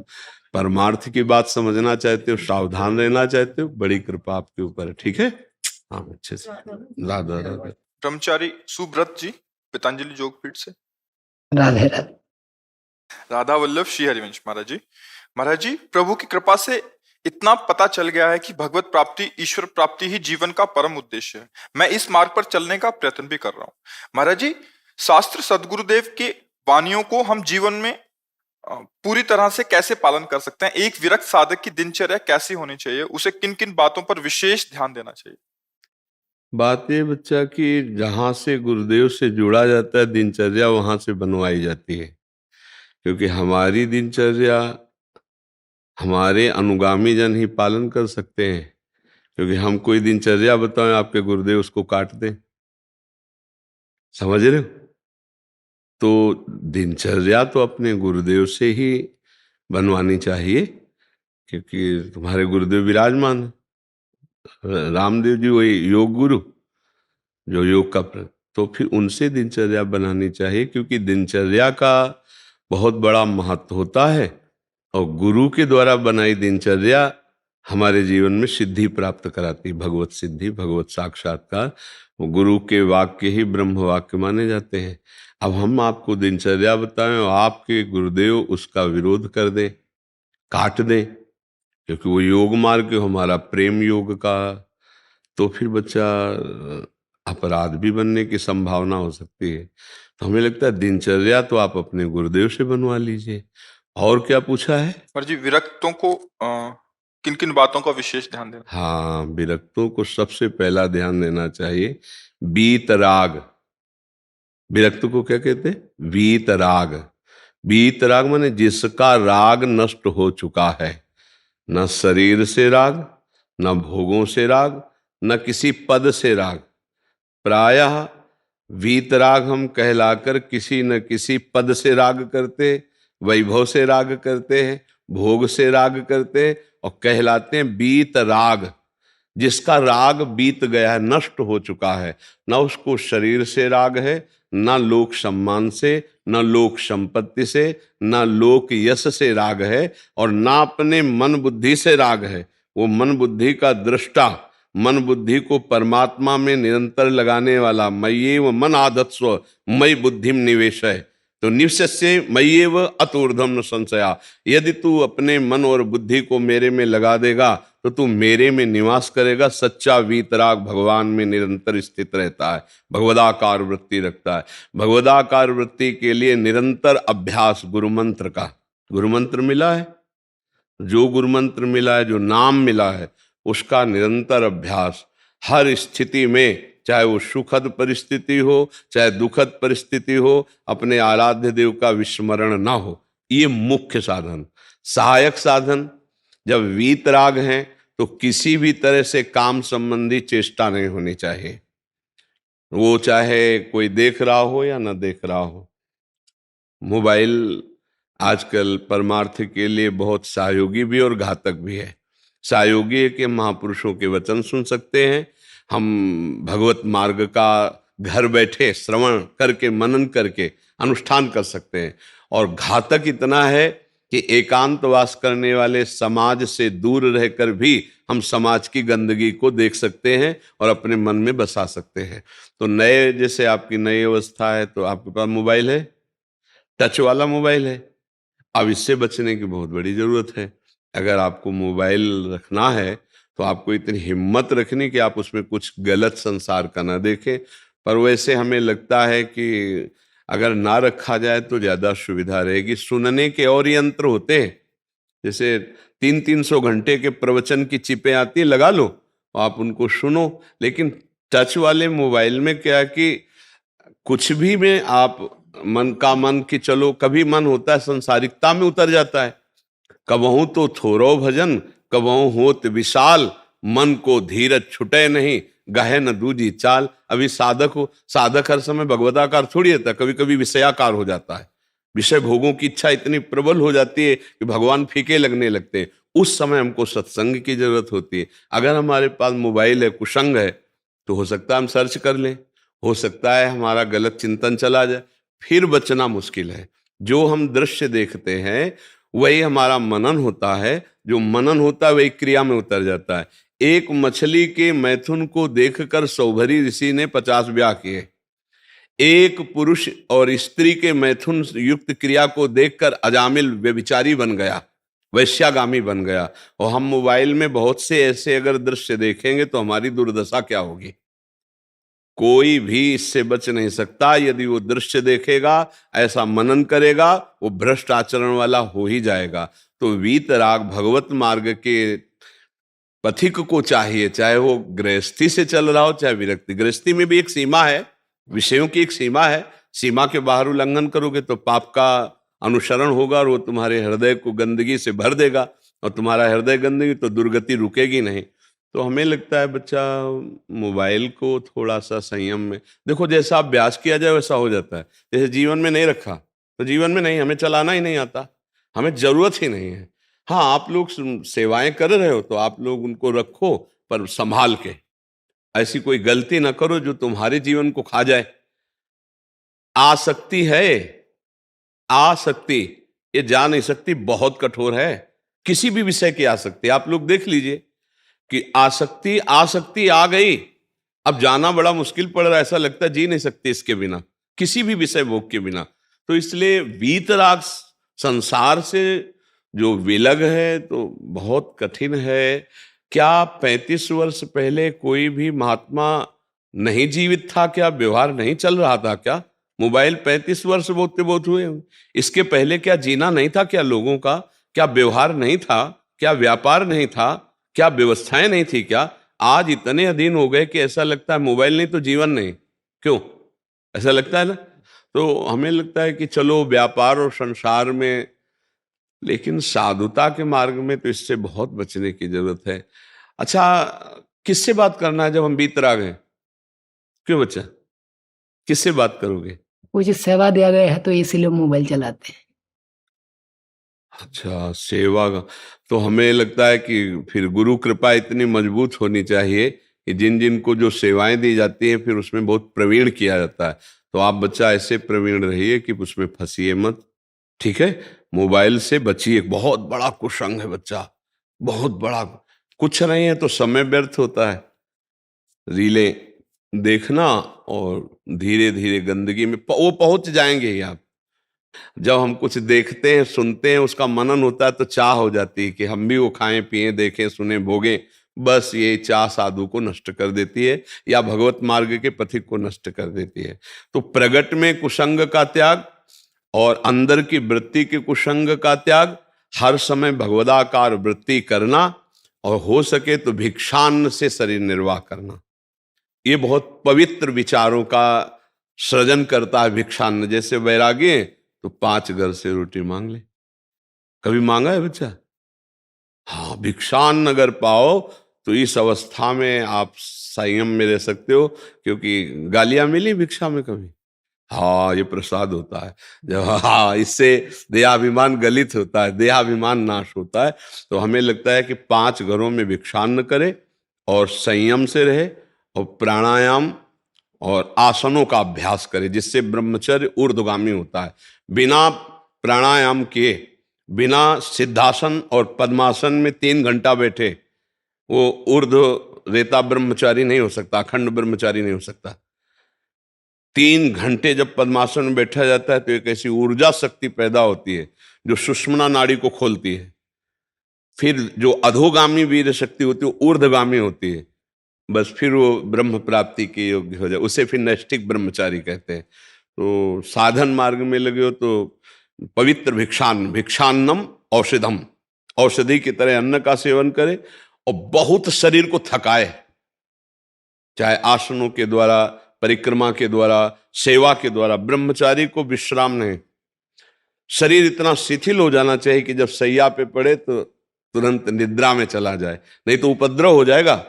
परमार्थ की बात समझना चाहते हो, सावधान रहना चाहते हो, बड़ी कृपा आपके ऊपर है, ठीक है। हाँ, अच्छे से राधा राधा। ब्रह्मचारी सुब्रत जी, पतंजलि योगपीठ से। राधे राधे। राधा वल्लभ श्री हरिवंश महाराज जी। महाराज जी, प्रभु की कृपा से इतना पता चल गया है कि भगवत प्राप्ति, ईश्वर प्राप्ति ही जीवन का परम उद्देश्य है। मैं इस मार्ग पर चलने का प्रयत्न भी कर रहा हूँ। महाराज जी, शास्त्र सदगुरुदेव के वाणियों को हम जीवन में पूरी तरह से कैसे पालन कर सकते हैं? एक विरक्त साधक की दिनचर्या कैसी होनी चाहिए? उसे किन किन बातों पर विशेष ध्यान देना चाहिए? बात ये बच्चा कि जहां से गुरुदेव से जुड़ा जाता है, दिनचर्या वहां से बनवाई जाती है, क्योंकि हमारी दिनचर्या हमारे अनुगामी जन ही पालन कर सकते हैं। क्योंकि हम कोई दिनचर्या बताएं, आपके गुरुदेव उसको काट दें, समझ रहे हो? तो दिनचर्या तो अपने गुरुदेव से ही बनवानी चाहिए, क्योंकि तुम्हारे गुरुदेव विराजमान हैं। रामदेव जी वही योग गुरु, जो योग का तो फिर उनसे दिनचर्या बनानी चाहिए, क्योंकि दिनचर्या का बहुत बड़ा महत्व होता है। और गुरु के द्वारा बनाई दिनचर्या हमारे जीवन में सिद्धि प्राप्त कराती, भगवत सिद्धि, भगवत साक्षात्कार। वो गुरु के वाक्य ही ब्रह्म वाक्य माने जाते हैं। अब हम आपको दिनचर्या बताएं और आपके गुरुदेव उसका विरोध कर दें, काट दें, क्योंकि वो योग मार्ग हमारा प्रेम योग का, तो फिर बच्चा अपराध भी बनने की संभावना हो सकती है। तो हमें लगता है दिनचर्या तो आप अपने गुरुदेव से बनवा लीजिए। और क्या पूछा है? पर जी विरक्तों को किन किन बातों का विशेष ध्यान देना? हाँ, विरक्तों को सबसे पहला ध्यान देना चाहिए वीतराग। विरक्त को क्या कहते हैं? वीतराग। वीतराग माने जिसका राग नष्ट हो चुका है। न शरीर से राग, न भोगों से राग, न किसी पद से राग। प्रायः वीतराग हम कहलाकर किसी न किसी पद से राग करते, वैभव से राग करते हैं, भोग से राग करते हैं, और कहलाते हैं वीतराग। जिसका राग बीत गया है, नष्ट हो चुका है, न उसको शरीर से राग है, न लोक सम्मान से, न लोक संपत्ति से, न लोक यश से राग है, और न अपने मन बुद्धि से राग है। वो मन बुद्धि का दृष्टा, मन बुद्धि को परमात्मा में निरंतर लगाने वाला, मय्येव मन आधत्स्व मयि बुद्धिम निवेशय, तो निवस्य मय्येव अतोर्ध्वम न संशया। यदि तू अपने मन और बुद्धि को मेरे में लगा देगा तो तू मेरे में निवास करेगा। सच्चा वीतराग भगवान में निरंतर स्थित रहता है, भगवदाकार वृत्ति रखता है। भगवदाकार वृत्ति के लिए निरंतर अभ्यास गुरु मंत्र का। गुरु मंत्र मिला है, जो गुरु मंत्र मिला है, जो नाम मिला है, उसका निरंतर अभ्यास हर स्थिति में, चाहे वो सुखद परिस्थिति हो, चाहे दुखद परिस्थिति हो, अपने आराध्य देव का विस्मरण ना हो। ये मुख्य साधन। सहायक साधन, जब वीतराग हैं तो किसी भी तरह से काम संबंधी चेष्टा नहीं होनी चाहिए, वो चाहे कोई देख रहा हो या ना देख रहा हो। मोबाइल आजकल परमार्थ के लिए बहुत सहयोगी भी और घातक भी है। सहयोगी है कि महापुरुषों के वचन सुन सकते हैं, हम भगवत मार्ग का घर बैठे श्रवण करके, मनन करके अनुष्ठान कर सकते हैं। और घातक इतना है कि एकांतवास करने वाले समाज से दूर रहकर भी हम समाज की गंदगी को देख सकते हैं और अपने मन में बसा सकते हैं। तो नए, जैसे आपकी नई अवस्था है, तो आपके पास मोबाइल है, टच वाला मोबाइल है। अब इससे बचने की बहुत बड़ी जरूरत है। अगर आपको मोबाइल रखना है तो आपको इतनी हिम्मत रखनी कि आप उसमें कुछ गलत संसार का ना देखें। पर वैसे हमें लगता है कि अगर ना रखा जाए तो ज्यादा सुविधा रहेगी। सुनने के और यंत्र होते हैं, जैसे 300-300 घंटे के प्रवचन की चिपें आती है, लगा लो, आप उनको सुनो। लेकिन टच वाले मोबाइल में क्या कि कुछ भी में आप मन का मन की, चलो कभी मन होता है संसारिकता में उतर जाता है। कबहू तो थोरो भजन, कबहू होत विशाल, मन को धीरज छुटे नहीं, गहे न दूजी चाल। अभी साधक हो, साधक हर समय भगवदाकार थोड़ी रहता, कभी कभी विषयाकार हो जाता है। विषय भोगों की इच्छा इतनी प्रबल हो जाती है कि भगवान फीके लगने लगते हैं। उस समय हमको सत्संग की जरूरत होती है। अगर हमारे पास मोबाइल है, कुसंग है, तो हो सकता है हम सर्च कर लें, हो सकता है हमारा गलत चिंतन चला जाए, फिर बचना मुश्किल है। जो हम दृश्य देखते हैं वही हमारा मनन होता है, जो मनन होता है वही क्रिया में उतर जाता है। एक मछली के मैथुन को देखकर सौभरी ऋषि ने 50 ब्याह किए। एक पुरुष और स्त्री के मैथुन युक्त क्रिया को देखकर अजामिल व्यभिचारी बन गया, वैश्यागामी बन गया। और हम मोबाइल में बहुत से ऐसे अगर दृश्य देखेंगे तो हमारी दुर्दशा क्या होगी। कोई भी इससे बच नहीं सकता। यदि वो दृश्य देखेगा, ऐसा मनन करेगा, वो भ्रष्ट आचरण वाला हो ही जाएगा। तो वीतराग भगवत मार्ग के पथिक को चाहिए, चाहे वो गृहस्थी से चल रहा हो, चाहे विरक्ति। गृहस्थी में भी एक सीमा है, विषयों की एक सीमा है। सीमा के बाहर उल्लंघन करोगे तो पाप का अनुसरण होगा और वो तुम्हारे हृदय को गंदगी से भर देगा, और तुम्हारा हृदय गंदगी तो दुर्गति रुकेगी नहीं। तो हमें लगता है बच्चा मोबाइल को थोड़ा सा संयम में देखो, जैसा अभ्यास किया जाए वैसा हो जाता है। जैसे जीवन में नहीं रखा तो जीवन में नहीं, हमें चलाना ही नहीं आता, हमें जरूरत ही नहीं है। हाँ, आप लोग सेवाएं कर रहे हो तो आप लोग उनको रखो, पर संभाल के, ऐसी कोई गलती ना करो जो तुम्हारे जीवन को खा जाए। आसक्ति है, आसक्ति, ये जा नहीं सकती, बहुत कठोर है। किसी भी विषय की आसक्ति आप लोग देख लीजिए कि आसक्ति आसक्ति आ गई, अब जाना बड़ा मुश्किल पड़ रहा है, ऐसा लगता है जी नहीं सकते इसके बिना, किसी भी विषय भोग के बिना। तो इसलिए वीतराग संसार से जो विलग है तो बहुत कठिन है। क्या 35 वर्ष पहले कोई भी महात्मा नहीं जीवित था? क्या व्यवहार नहीं चल रहा था? क्या मोबाइल 35 वर्ष बहुत हुए? इसके पहले क्या जीना नहीं था क्या लोगों का? क्या व्यवहार नहीं था? क्या व्यापार नहीं था? क्या व्यवस्थाएं नहीं थी? क्या आज इतने अधीन हो गए कि ऐसा लगता है मोबाइल नहीं तो जीवन नहीं? क्यों ऐसा लगता है ना? तो हमें लगता है कि चलो व्यापार और संसार में, लेकिन साधुता के मार्ग में तो इससे बहुत बचने की जरूरत है। अच्छा, किससे बात करना है जब हम वीतराग हैं? क्यों बच्चा, किससे बात करोगे? मुझे सेवा दिया गया है तो इसीलिए मोबाइल चलाते हैं। अच्छा, सेवा का तो हमें लगता है कि फिर गुरु कृपा इतनी मजबूत होनी चाहिए कि जिन जिन को जो सेवाएं दी जाती हैं फिर उसमें बहुत प्रवीण किया जाता है। तो आप बच्चा ऐसे प्रवीण रहिए कि उसमें फंसिए मत, ठीक है? मोबाइल से बचिए, बहुत बड़ा कुसंग है बच्चा, बहुत बड़ा। कुछ नहीं है तो समय व्यर्थ होता है, रीलें देखना, और धीरे धीरे गंदगी में वो पहुंच जाएंगे ही आप। जब हम कुछ देखते हैं सुनते हैं उसका मनन होता है तो चाह हो जाती है कि हम भी वो खाएं पिएं देखें सुने भोगें। बस ये चाह साधु को नष्ट कर देती है या भगवत मार्ग के पथिक को नष्ट कर देती है। तो प्रगट में कुसंग का त्याग और अंदर की वृत्ति के कुसंग का त्याग, हर समय भगवदाकार वृत्ति करना, और हो सके तो भिक्षान्न से शरीर निर्वाह करना। ये बहुत पवित्र विचारों का सृजन करता है भिक्षान्न। जैसे वैरागी तो 5 घर से रोटी मांग ले, कभी मांगा है बच्चा? हाँ, भिक्षान्न अगर पाओ तो इस अवस्था में आप संयम में रह सकते हो, क्योंकि गालियां मिली भिक्षा में कभी? हाँ, ये प्रसाद होता है जब, हाँ, इससे देहाभिमान गलित होता है, देहाभिमान नाश होता है। तो हमें लगता है कि 5 घरों में भिक्षान्न करे और संयम से रहे और प्राणायाम और आसनों का अभ्यास करे, जिससे ब्रह्मचर्य ऊर्ध्वगामी होता है। बिना प्राणायाम किए, बिना सिद्धासन और पद्मासन में 3 घंटा बैठे वो ऊर्ध्व रेता ब्रह्मचारी नहीं हो सकता, अखंड ब्रह्मचारी नहीं हो सकता। 3 घंटे जब पद्मासन में बैठा जाता है तो एक ऐसी ऊर्जा शक्ति पैदा होती है जो सुषुम्ना नाड़ी को खोलती है। फिर जो अधोगामी वीर शक्ति होती है वो ऊर्ध्वगामी होती है, बस फिर वो ब्रह्म प्राप्ति के योग्य हो जाए, उसे फिर नैष्ठिक ब्रह्मचारी कहते हैं। तो साधन मार्ग में लगे हो तो पवित्र भिक्षान्नम औषधम, औषधि की तरह अन्न का सेवन करे और बहुत शरीर को थकाए, चाहे आसनों के द्वारा, परिक्रमा के द्वारा, सेवा के द्वारा। ब्रह्मचारी को विश्राम नहीं, शरीर इतना शिथिल हो जाना चाहिए कि जब सैया पे पड़े तो तुरंत निद्रा में चला जाए, नहीं तो उपद्रव हो जाएगा।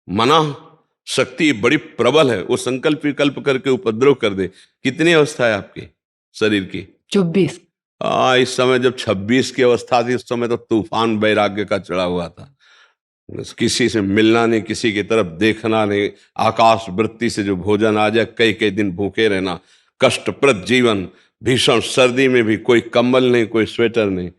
मना शक्ति बड़ी प्रबल है, वो संकल्प विकल्प करके उपद्रव कर दे। कितनी अवस्था है आपकी शरीर की? 24। इस समय जब 26 की अवस्था थी उस समय तो तूफान वैराग्य का चढ़ा हुआ था। किसी से मिलना नहीं, किसी की तरफ देखना नहीं, आकाश वृत्ति से जो भोजन आ जाए कई कई दिन भूखे रहना, कष्टप्रद जीवन, भीषण सर्दी में भी कोई कंबल नहीं, कोई स्वेटर नहीं,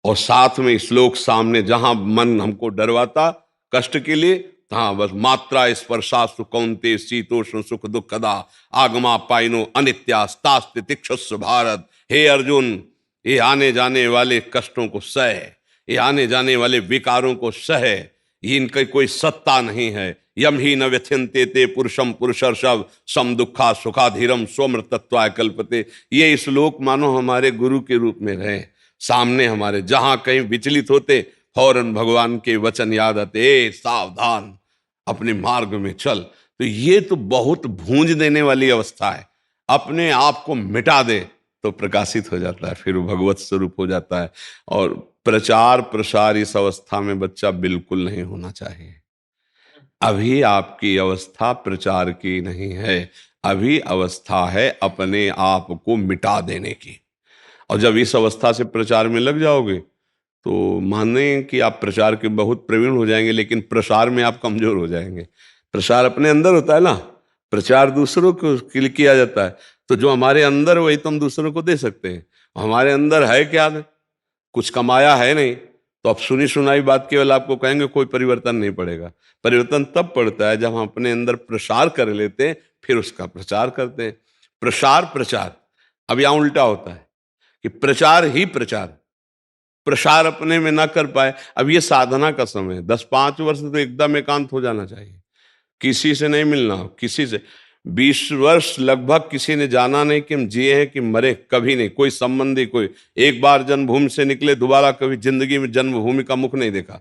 और साथ में श्लोक सामने, जहां मन हमको डरवाता कष्ट के लिए, हाँ बस मात्रा स्पर्शास्तु कौन्ते शीतोष्ण सुख दुखदा आगमा पाइनो अनित्यास्तास्ति तिक्षुस्व भारत। हे अर्जुन, ये आने जाने वाले कष्टों को सह, ये आने जाने वाले विकारों को सह, ये इनकी कोई सत्ता नहीं है। यम ही न व्यथ्यन्ते ते पुरुषम पुरुषर्षभ सम दुखा सुखाधीरम स्वमृतत्वाय कल्पते। ये श्लोक मानो हमारे गुरु के रूप में रहे सामने हमारे, जहां कहीं विचलित होते फौरन भगवान के वचन याद आते, ए सावधान, अपने मार्ग में चल। तो ये तो बहुत भूंज देने वाली अवस्था है, अपने आप को मिटा दे तो प्रकाशित हो जाता है, फिर वो भगवत स्वरूप हो जाता है। और प्रचार प्रसार इस अवस्था में बच्चा बिल्कुल नहीं होना चाहिए। अभी आपकी अवस्था प्रचार की नहीं है, अभी अवस्था है अपने आप को मिटा देने की। और जब इस अवस्था से प्रचार में लग जाओगे तो माने कि आप प्रचार के बहुत प्रवीण हो जाएंगे, लेकिन प्रसार में आप कमजोर हो जाएंगे। प्रसार अपने अंदर होता है ना, प्रचार दूसरों को के लिए किया जाता है। तो जो हमारे अंदर वही तो हम दूसरों को दे सकते हैं। हमारे अंदर है क्या, कुछ कमाया है नहीं, तो अब सुनी सुनाई बात केवल आपको कहेंगे, कोई परिवर्तन नहीं पड़ेगा। परिवर्तन तब पड़ता है जब हम अपने अंदर प्रसार कर लेते हैं, फिर उसका प्रचार करते हैं। प्रसार प्रचार, अब यहाँ उल्टा होता है कि प्रचार ही प्रचार, प्रसार अपने में ना कर पाए। अब ये साधना का समय है, 10-5 वर्ष तो एकदम एकांत हो जाना चाहिए, किसी से नहीं मिलना, किसी से। 20 वर्ष लगभग किसी ने जाना नहीं कि हम जिए हैं कि मरे, कभी नहीं। कोई संबंधी, कोई एक बार जन्मभूमि से निकले, दोबारा कभी जिंदगी में जन्मभूमि का मुख नहीं देखा।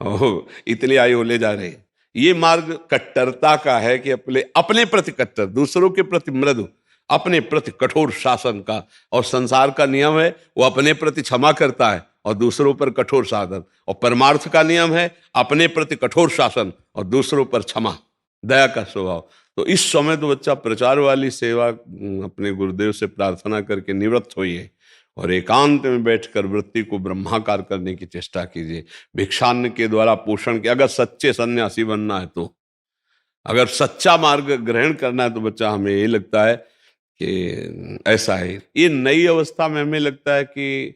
ओह, इतनी आयु ले जा रही है। ये मार्ग कट्टरता का है कि अपने अपने प्रति कट्टर, दूसरों के प्रति मृदु, अपने प्रति कठोर शासन का। और संसार का नियम है वो अपने प्रति क्षमा करता है और दूसरों पर कठोर शासन। और परमार्थ का नियम है अपने प्रति कठोर शासन और दूसरों पर क्षमा, दया का स्वभाव। तो इस समय तो बच्चा प्रचार वाली सेवा अपने गुरुदेव से प्रार्थना करके निवृत्त होइए और एकांत में बैठकर वृत्ति को ब्रह्माकार करने की चेष्टा कीजिए। भिक्षान्न के द्वारा पोषण के, अगर सच्चे सन्यासी बनना है तो, अगर सच्चा मार्ग ग्रहण करना है तो बच्चा, हमें यही लगता है कि ऐसा है। ये नई अवस्था में हमें लगता है कि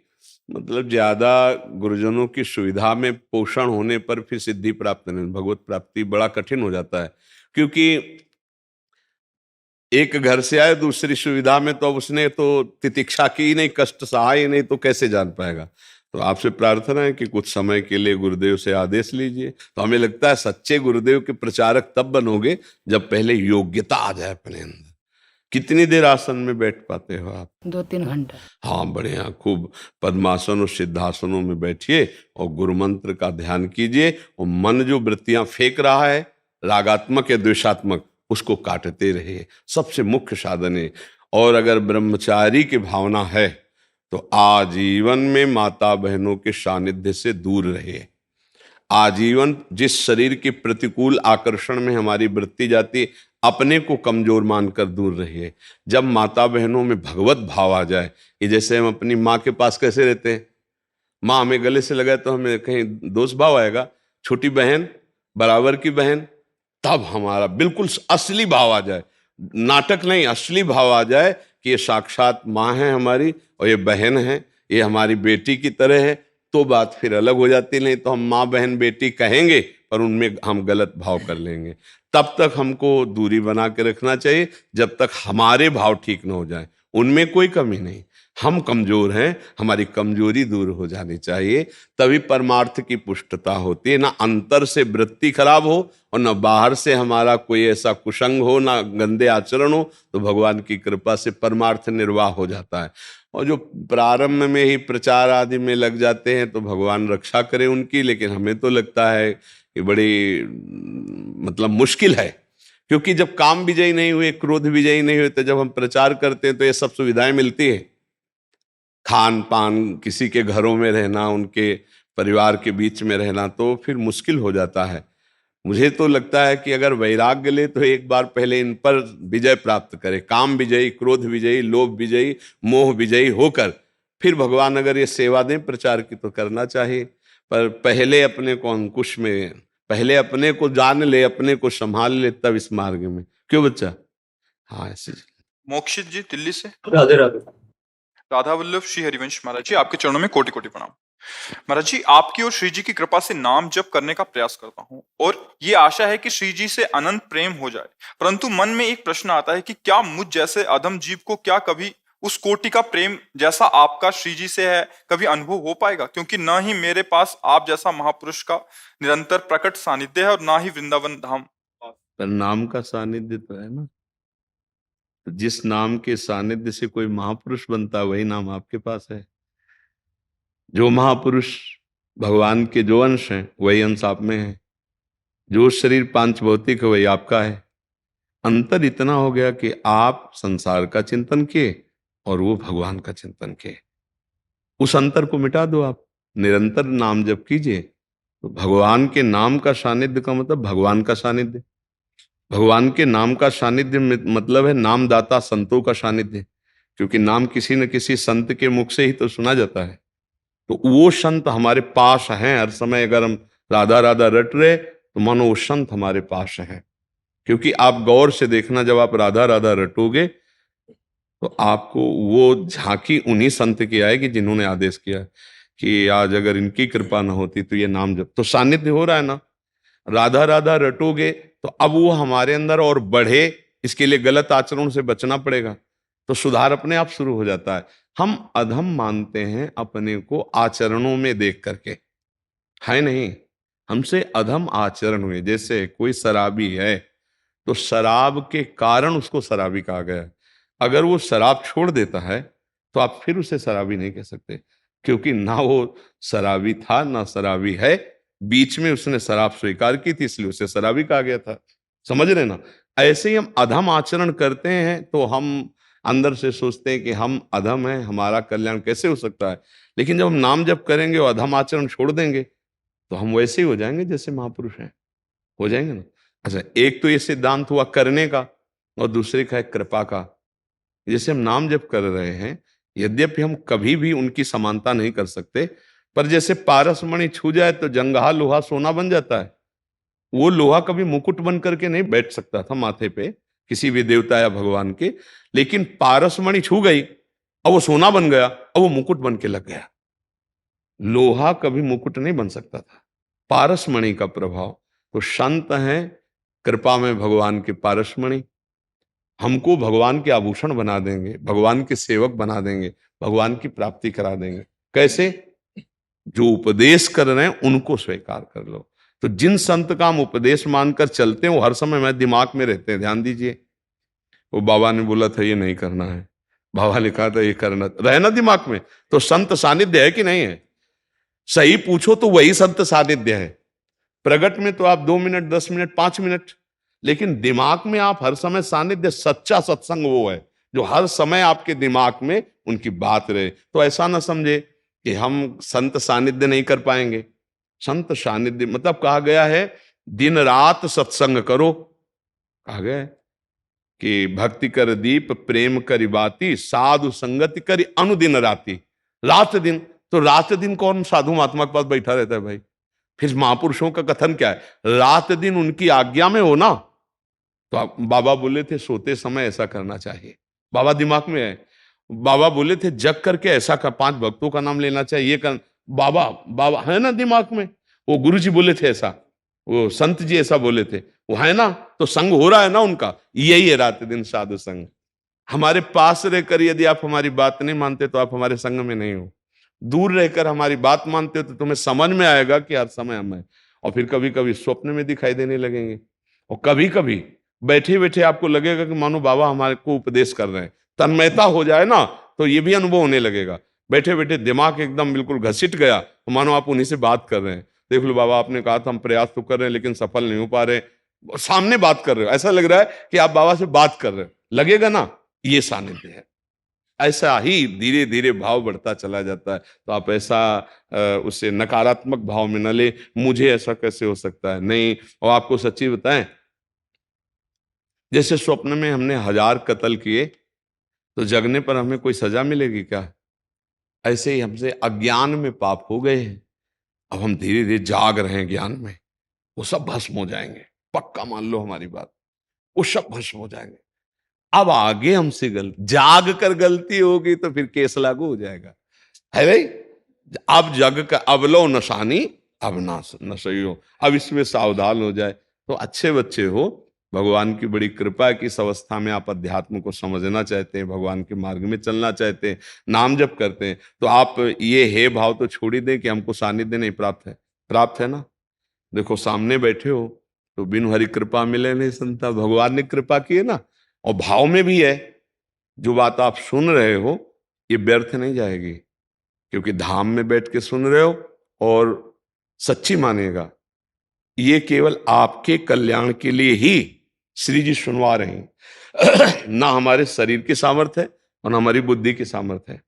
मतलब ज्यादा गुरुजनों की सुविधा में पोषण होने पर फिर सिद्धि प्राप्त नहीं, भगवत प्राप्ति बड़ा कठिन हो जाता है। क्योंकि एक घर से आए दूसरी सुविधा में, तो अब उसने तो तितिक्षा की ही नहीं, कष्ट सहा ही नहीं, तो कैसे जान पाएगा। तो आपसे प्रार्थना है कि कुछ समय के लिए गुरुदेव से आदेश लीजिए। तो हमें लगता है सच्चे गुरुदेव के प्रचारक तब बनोगे जब पहले योग्यता आ जाए अपने अंदर। कितनी देर आसन में बैठ पाते हो आप? 2-3 घंटा। हाँ, बढ़िया, खूब पद्मासन और सिद्धासनों में बैठिए और गुरु मंत्र का ध्यान कीजिए। और मन जो वृत्तियां फेंक रहा है, रागात्मक या द्वेषात्मक, उसको काटते रहिए, सबसे मुख्य साधन है। और अगर ब्रह्मचारी की भावना है तो आजीवन में माता बहनों के सानिध्य से दूर रहिए। आजीवन जिस शरीर के प्रतिकूल आकर्षण में हमारी वृत्ति जाती, अपने को कमजोर मानकर दूर रहिए। जब माता बहनों में भगवत भाव आ जाए, कि जैसे हम अपनी माँ के पास कैसे रहते हैं, माँ हमें गले से लगाए तो हमें कहीं दोष भाव आएगा, छोटी बहन, बराबर की बहन, तब हमारा बिल्कुल असली भाव आ जाए, नाटक नहीं, असली भाव आ जाए कि ये साक्षात माँ है हमारी और ये बहन है, ये हमारी बेटी की तरह है, तो बात फिर अलग हो जाती। नहीं तो हम माँ बहन बेटी कहेंगे पर उनमें हम गलत भाव कर लेंगे। तब तक हमको दूरी बना के रखना चाहिए जब तक हमारे भाव ठीक न हो जाए। उनमें कोई कमी नहीं, हम कमजोर हैं, हमारी कमजोरी दूर हो जानी चाहिए, तभी परमार्थ की पुष्टता होती है। ना अंतर से वृत्ति खराब हो और ना बाहर से हमारा कोई ऐसा कुसंग हो, ना गंदे आचरण हो, तो भगवान की कृपा से परमार्थ निर्वाह हो जाता है। और जो प्रारंभ में ही प्रचार आदि में लग जाते हैं तो भगवान रक्षा करे उनकी, लेकिन हमें तो लगता है कि बड़ी मतलब मुश्किल है। क्योंकि जब काम विजयी नहीं हुए, क्रोध विजयी नहीं हुए, तो जब हम प्रचार करते हैं तो ये सब सुविधाएं मिलती है, खान पान, किसी के घरों में रहना, उनके परिवार के बीच में रहना, तो फिर मुश्किल हो जाता है। मुझे तो लगता है कि अगर वैराग्य ले तो एक बार पहले इन पर विजय प्राप्त करे, काम विजयी, क्रोध विजयी, लोभ विजयी, मोह विजयी होकर फिर भगवान अगर ये सेवा दें प्रचार की तो करना चाहिए। पर पहले अपने को अंकुश में, पहले अपने को जान ले, अपने को संभाल ले, तब इस मार्ग में। क्यों बच्चा? हाँ, ऐसे। मोक्षित जी दिल्ली से। राधे राधे। राधा वल्लभ श्री हरिवंश महाराज जी, आपके चरणों में कोटि कोटि प्रणाम। महाराज जी, आपकी और श्री जी की कृपा से नाम जप करने का प्रयास करता हूँ और ये आशा है कि श्री जी से अनंत प्रेम हो जाए, परंतु मन में एक प्रश्न आता है कि क्या मुझ जैसे अधम जीव को क्या कभी उस कोटि का प्रेम जैसा आपका श्री जी से है कभी अनुभव हो पाएगा? क्योंकि न ही मेरे पास आप जैसा महापुरुष का निरंतर प्रकट सानिध्य है और ना ही वृंदावन धाम। पर नाम का सानिध्य तो है ना, जिस नाम के सानिध्य से कोई महापुरुष बनता है वही नाम आपके पास है। जो महापुरुष भगवान के जो अंश हैं वही अंश आप में है। जो शरीर पांच भौतिक है वही आपका है। अंतर इतना हो गया कि आप संसार का चिंतन किए और वो भगवान का चिंतन किए। उस अंतर को मिटा दो, आप निरंतर नाम जप कीजिए तो भगवान के नाम का सानिध्य का मतलब भगवान का सानिध्य। भगवान के नाम का सानिध्य मतलब है नामदाता संतों का सानिध्य, क्योंकि नाम किसी न किसी संत के मुख से ही तो सुना जाता है। तो वो संत हमारे पास हैं हर समय। अगर हम राधा राधा रट रहे तो मानो वो संत हमारे पास हैं। क्योंकि आप गौर से देखना, जब आप राधा राधा रटोगे तो आपको वो झांकी उन्हीं संत की आएगी जिन्होंने आदेश किया कि आज अगर इनकी कृपा न होती तो ये नाम जप। तो सानिध्य हो रहा है ना। राधा राधा रटोगे तो अब वो हमारे अंदर और बढ़े, इसके लिए गलत आचरण से बचना पड़ेगा। तो सुधार अपने आप शुरू हो जाता है। हम अधम मानते हैं अपने को आचरणों में देख करके, है नहीं। हमसे अधम आचरण हुए। जैसे कोई शराबी है तो शराब के कारण उसको शराबी कहा गया। अगर वो शराब छोड़ देता है तो आप फिर उसे शराबी नहीं कह सकते, क्योंकि ना वो शराबी था ना शराबी है, बीच में उसने शराब स्वीकार की थी इसलिए उसे शराबी कहा गया था। समझ रहे ना। ऐसे ही हम अधम आचरण करते हैं तो हम अंदर से सोचते हैं कि हम अधम हैं, हमारा कल्याण कैसे हो सकता है। लेकिन जब हम नाम जप करेंगे और अधम आचरण छोड़ देंगे तो हम वैसे ही हो जाएंगे जैसे महापुरुष हैं, हो जाएंगे ना। अच्छा, एक तो ये सिद्धांत हुआ करने का और दूसरे का है कृपा का। जैसे हम नाम जप कर रहे हैं, यद्यपि हम कभी भी उनकी समानता नहीं कर सकते, पर जैसे पारसमणि छू जाए तो जंगहा लोहा सोना बन जाता है। वो लोहा कभी मुकुट बन करके नहीं बैठ सकता था माथे पे किसी भी देवता या भगवान के, लेकिन पारसमणि छू गई और वो सोना बन गया और वो मुकुट बन के लग गया। लोहा कभी मुकुट नहीं बन सकता था, पारसमणि का प्रभाव। तो संत हैं कृपा में भगवान के पारसमणि, हमको भगवान के आभूषण बना देंगे, भगवान के सेवक बना देंगे, भगवान की प्राप्ति करा देंगे। कैसे? जो उपदेश कर रहे हैं उनको स्वीकार कर लो। तो जिन संत का हम उपदेश मानकर चलते हैं वो हर समय हमारे दिमाग में रहते हैं। ध्यान दीजिए, वो बाबा ने बोला था ये नहीं करना है, बाबा ने कहा था ये करना, रहना दिमाग में। तो संत सानिध्य है कि नहीं है? सही पूछो तो वही संत सानिध्य है। प्रगट में तो आप 2 मिनट 10 मिनट 5 मिनट, लेकिन दिमाग में आप हर समय सानिध्य। सच्चा सत्संग वो है जो हर समय आपके दिमाग में उनकी बात रहे। तो ऐसा ना समझे कि हम संत सानिध्य नहीं कर पाएंगे। संत सानिध्य मतलब कहा गया है दिन रात सत्संग करो। कहा गया है कि भक्ति कर दीप प्रेम करी बाती, साधु संगति करी अनुदिन राती। रात दिन, तो रात दिन कौन साधु महात्मा के पास बैठा रहता है भाई? फिर महापुरुषों का कथन क्या है? रात दिन उनकी आज्ञा में हो ना। तो आप बाबा बोले थे सोते समय ऐसा करना चाहिए, बाबा दिमाग में है। बाबा बोले थे जग करके ऐसा कर, 5 भक्तों का नाम लेना चाहिए, ये कर, बाबा बाबा है ना दिमाग में। वो गुरु जी बोले थे ऐसा, वो संत जी ऐसा बोले थे, वो है ना। तो संग हो रहा है ना उनका, यही है रात दिन साधु संग। हमारे पास रहकर यदि आप हमारी बात नहीं मानते तो आप हमारे संग में नहीं हो। दूर रहकर हमारी बात मानते हो तो तुम्हें समझ में आएगा कि हर समय हम हैं। और फिर कभी कभी स्वप्न में दिखाई देने लगेंगे, और कभी कभी बैठे बैठे आपको लगेगा कि मानो बाबा हमारे को उपदेश कर रहे हैं। तन्मयता हो जाए ना तो ये भी अनुभव होने लगेगा। बैठे बैठे दिमाग एकदम बिल्कुल घसीट गया तो मानो आप उन्हीं से बात कर रहे हैं। देख लो बाबा आपने कहा था हम प्रयास तो कर रहे हैं लेकिन सफल नहीं हो पा रहे, सामने बात कर रहे हो, ऐसा लग रहा है कि आप बाबा से बात कर रहे हो, लगेगा ना। ये सानिध्य है। ऐसा ही धीरे धीरे भाव बढ़ता चला जाता है। तो आप ऐसा उससे नकारात्मक भाव में न ले, मुझे ऐसा कैसे हो सकता है, नहीं। और आपको सच्ची बताएं, जैसे स्वप्न में हमने 1000 कत्ल किए तो जगने पर हमें कोई सजा मिलेगी क्या? ऐसे ही हमसे अज्ञान में पाप हो गए हैं, अब हम धीरे धीरे जाग रहे हैं ज्ञान में, वो सब भस्म हो जाएंगे। पक्का मान लो हमारी बात, वो सब भस्म हो जाएंगे। अब आगे हमसे जाग कर गलती होगी तो फिर केस लागू हो जाएगा, है भाई। अब जग का अब लो नशानी, अब ना सही हो, अब इसमें सावधान हो जाए। तो अच्छे बच्चे हो, भगवान की बड़ी कृपा है कि इस अवस्था में आप अध्यात्म को समझना चाहते हैं, भगवान के मार्ग में चलना चाहते हैं, नाम जप करते हैं। तो आप ये हे भाव तो छोड़ ही दें कि हमको सानिध्य नहीं प्राप्त है। प्राप्त है ना। देखो सामने बैठे हो तो बिन हरि कृपा मिले नहीं संता, भगवान ने कृपा की है ना। और भाव में भी है, जो बात आप सुन रहे हो ये व्यर्थ नहीं जाएगी, क्योंकि धाम में बैठ के सुन रहे हो और सच्ची मानेगा। ये केवल आपके कल्याण के लिए ही श्री जी सुनवा रहे हैं। ना हमारे शरीर की सामर्थ्य है, और हमारी बुद्धि की सामर्थ्य है।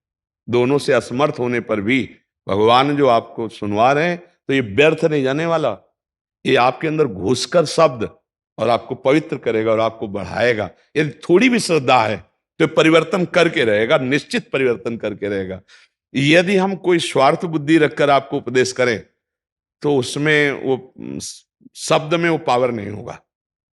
दोनों से असमर्थ होने पर भी भगवान जो आपको सुनवा रहे हैं, तो ये व्यर्थ नहीं जाने वाला। ये आपके अंदर घुसकर शब्द और आपको पवित्र करेगा और आपको बढ़ाएगा। यदि थोड़ी भी श्रद्धा है तो परिवर्तन करके रहेगा, निश्चित परिवर्तन करके रहेगा। यदि हम कोई स्वार्थ बुद्धि रखकर आपको उपदेश करें तो उसमें वो शब्द में वो पावर नहीं होगा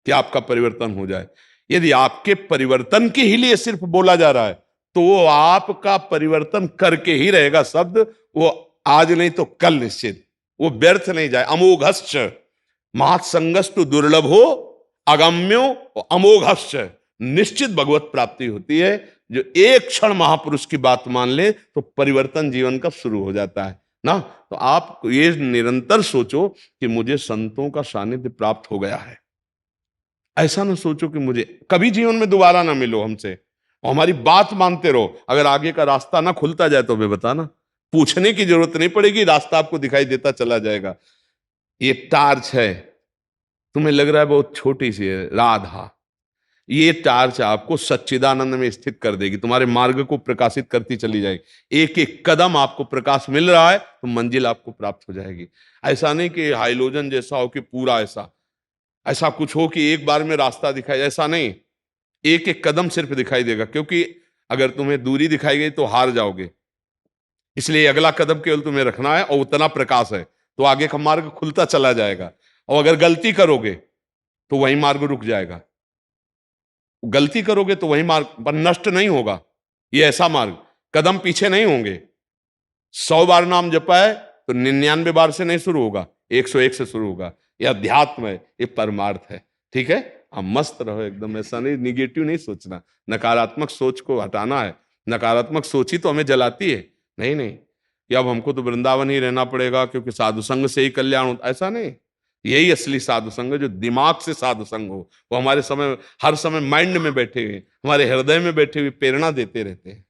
कि आपका परिवर्तन हो जाए। यदि आपके परिवर्तन के ही लिए सिर्फ बोला जा रहा है तो वो आपका परिवर्तन करके ही रहेगा शब्द। वो आज नहीं तो कल निश्चित, वो व्यर्थ नहीं जाए। अमोघश्च महत्संगस्तु दुर्लभो अगम्यो अमोघश्च, निश्चित भगवत प्राप्ति होती है। जो एक क्षण महापुरुष की बात मान ले तो परिवर्तन जीवन का शुरू हो जाता है ना। तो आप ये निरंतर सोचो कि मुझे संतों का सानिध्य प्राप्त हो गया है। ऐसा ना सोचो कि मुझे कभी जीवन में दोबारा ना मिलो हमसे, और हमारी बात मानते रहो। अगर आगे का रास्ता ना खुलता जाए तो वे बताना, पूछने की जरूरत नहीं पड़ेगी, रास्ता आपको दिखाई देता चला जाएगा। ये टार्च है, तुम्हें लग रहा है बहुत छोटी सी है, राधा, ये टार्च आपको सच्चिदानंद में स्थित कर देगी, तुम्हारे मार्ग को प्रकाशित करती चली जाएगी। एक एक कदम आपको प्रकाश मिल रहा है तो मंजिल आपको प्राप्त हो जाएगी। ऐसा नहीं कि हाइलोजन जैसा हो कि पूरा ऐसा कुछ हो कि एक बार में रास्ता दिखाई, ऐसा नहीं। एक एक कदम सिर्फ दिखाई देगा, क्योंकि अगर तुम्हें दूरी दिखाई गई तो हार जाओगे। इसलिए अगला कदम केवल तुम्हें रखना है और उतना प्रकाश है तो आगे का मार्ग खुलता चला जाएगा। और अगर गलती करोगे तो वही मार्ग रुक जाएगा। गलती करोगे तो वही मार्ग पर नष्ट नहीं होगा। ये ऐसा मार्ग, कदम पीछे नहीं होंगे। 100 बार नाम जपा है तो 99 बार से नहीं शुरू होगा, 101 से शुरू होगा। यह अध्यात्म है, ये परमार्थ है। ठीक है, आप मस्त रहो एकदम। ऐसा नहीं, निगेटिव नहीं सोचना, नकारात्मक सोच को हटाना है। नकारात्मक सोच ही तो हमें जलाती है। नहीं नहीं कि अब हमको तो वृंदावन ही रहना पड़ेगा क्योंकि साधु संग से ही कल्याण होता, ऐसा नहीं। यही असली साधु संग है, जो दिमाग से साधु संग हो। वो हमारे समय हर समय माइंड में बैठे हुए, हमारे हृदय में बैठे हुए प्रेरणा देते रहते हैं।